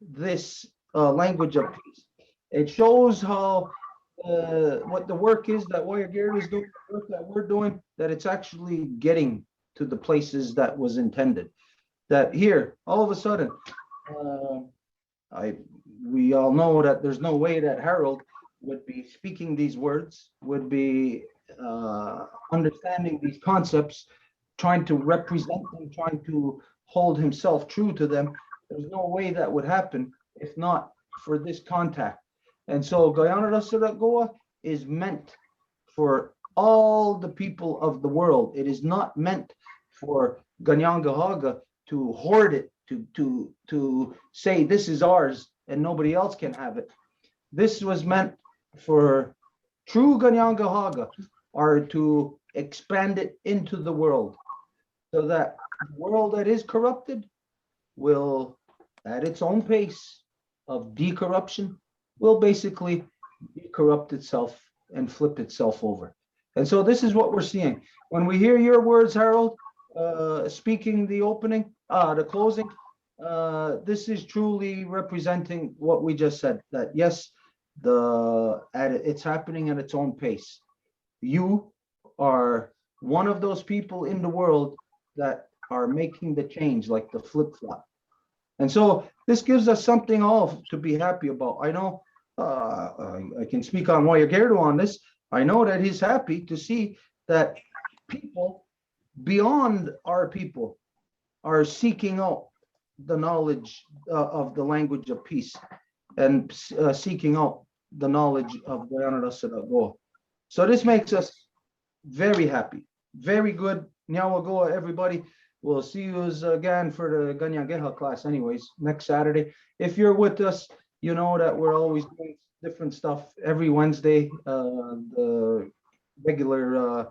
this language of peace, it shows how what the work is that Wayagerdu is doing, the work that we're doing, that it's actually getting to the places that was intended. That here, all of a sudden, we all know that there's no way that Harold would be speaking these words, would be understanding these concepts, trying to represent them, trying to hold himself true to them. There's no way that would happen if not for this contact. And so Guyana Rasa Goa is meant for all the people of the world. It is not meant for Kanienkeha to hoard it, to say this is ours and nobody else can have it. This was meant for true Kanienkeha, or to expand it into the world, so that the world that is corrupted will, at its own pace of decorruption, will basically decorrupt itself and flip itself over. And so this is what we're seeing. When we hear your words, Harold, speaking the opening, the closing, this is truly representing what we just said, that yes, it's happening at its own pace. You are one of those people in the world that are making the change, like the flip-flop. And so this gives us something all to be happy about. I know I can speak on Wayagerdu on this. I know that he's happy to see that people beyond our people are seeking out the knowledge of the language of peace, and seeking out the knowledge of Guyana Rasa Goa. So this makes us very happy. Very good. Nyawagoa, everybody. We'll see you again for the Kanienkeha class anyways, next Saturday. If you're with us, you know that we're always doing different stuff every Wednesday, the regular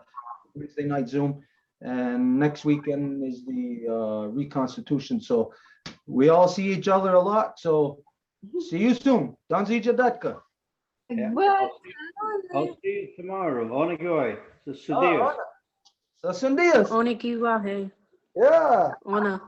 Wednesday night Zoom. And next weekend is the reconstitution. So we all see each other a lot. So see you soon. Danzi Jadatka. Yeah. I'll see you tomorrow. Onagoy. Sa Sudios. Sa Sundias. Onikiwahe. Yeah. Ona.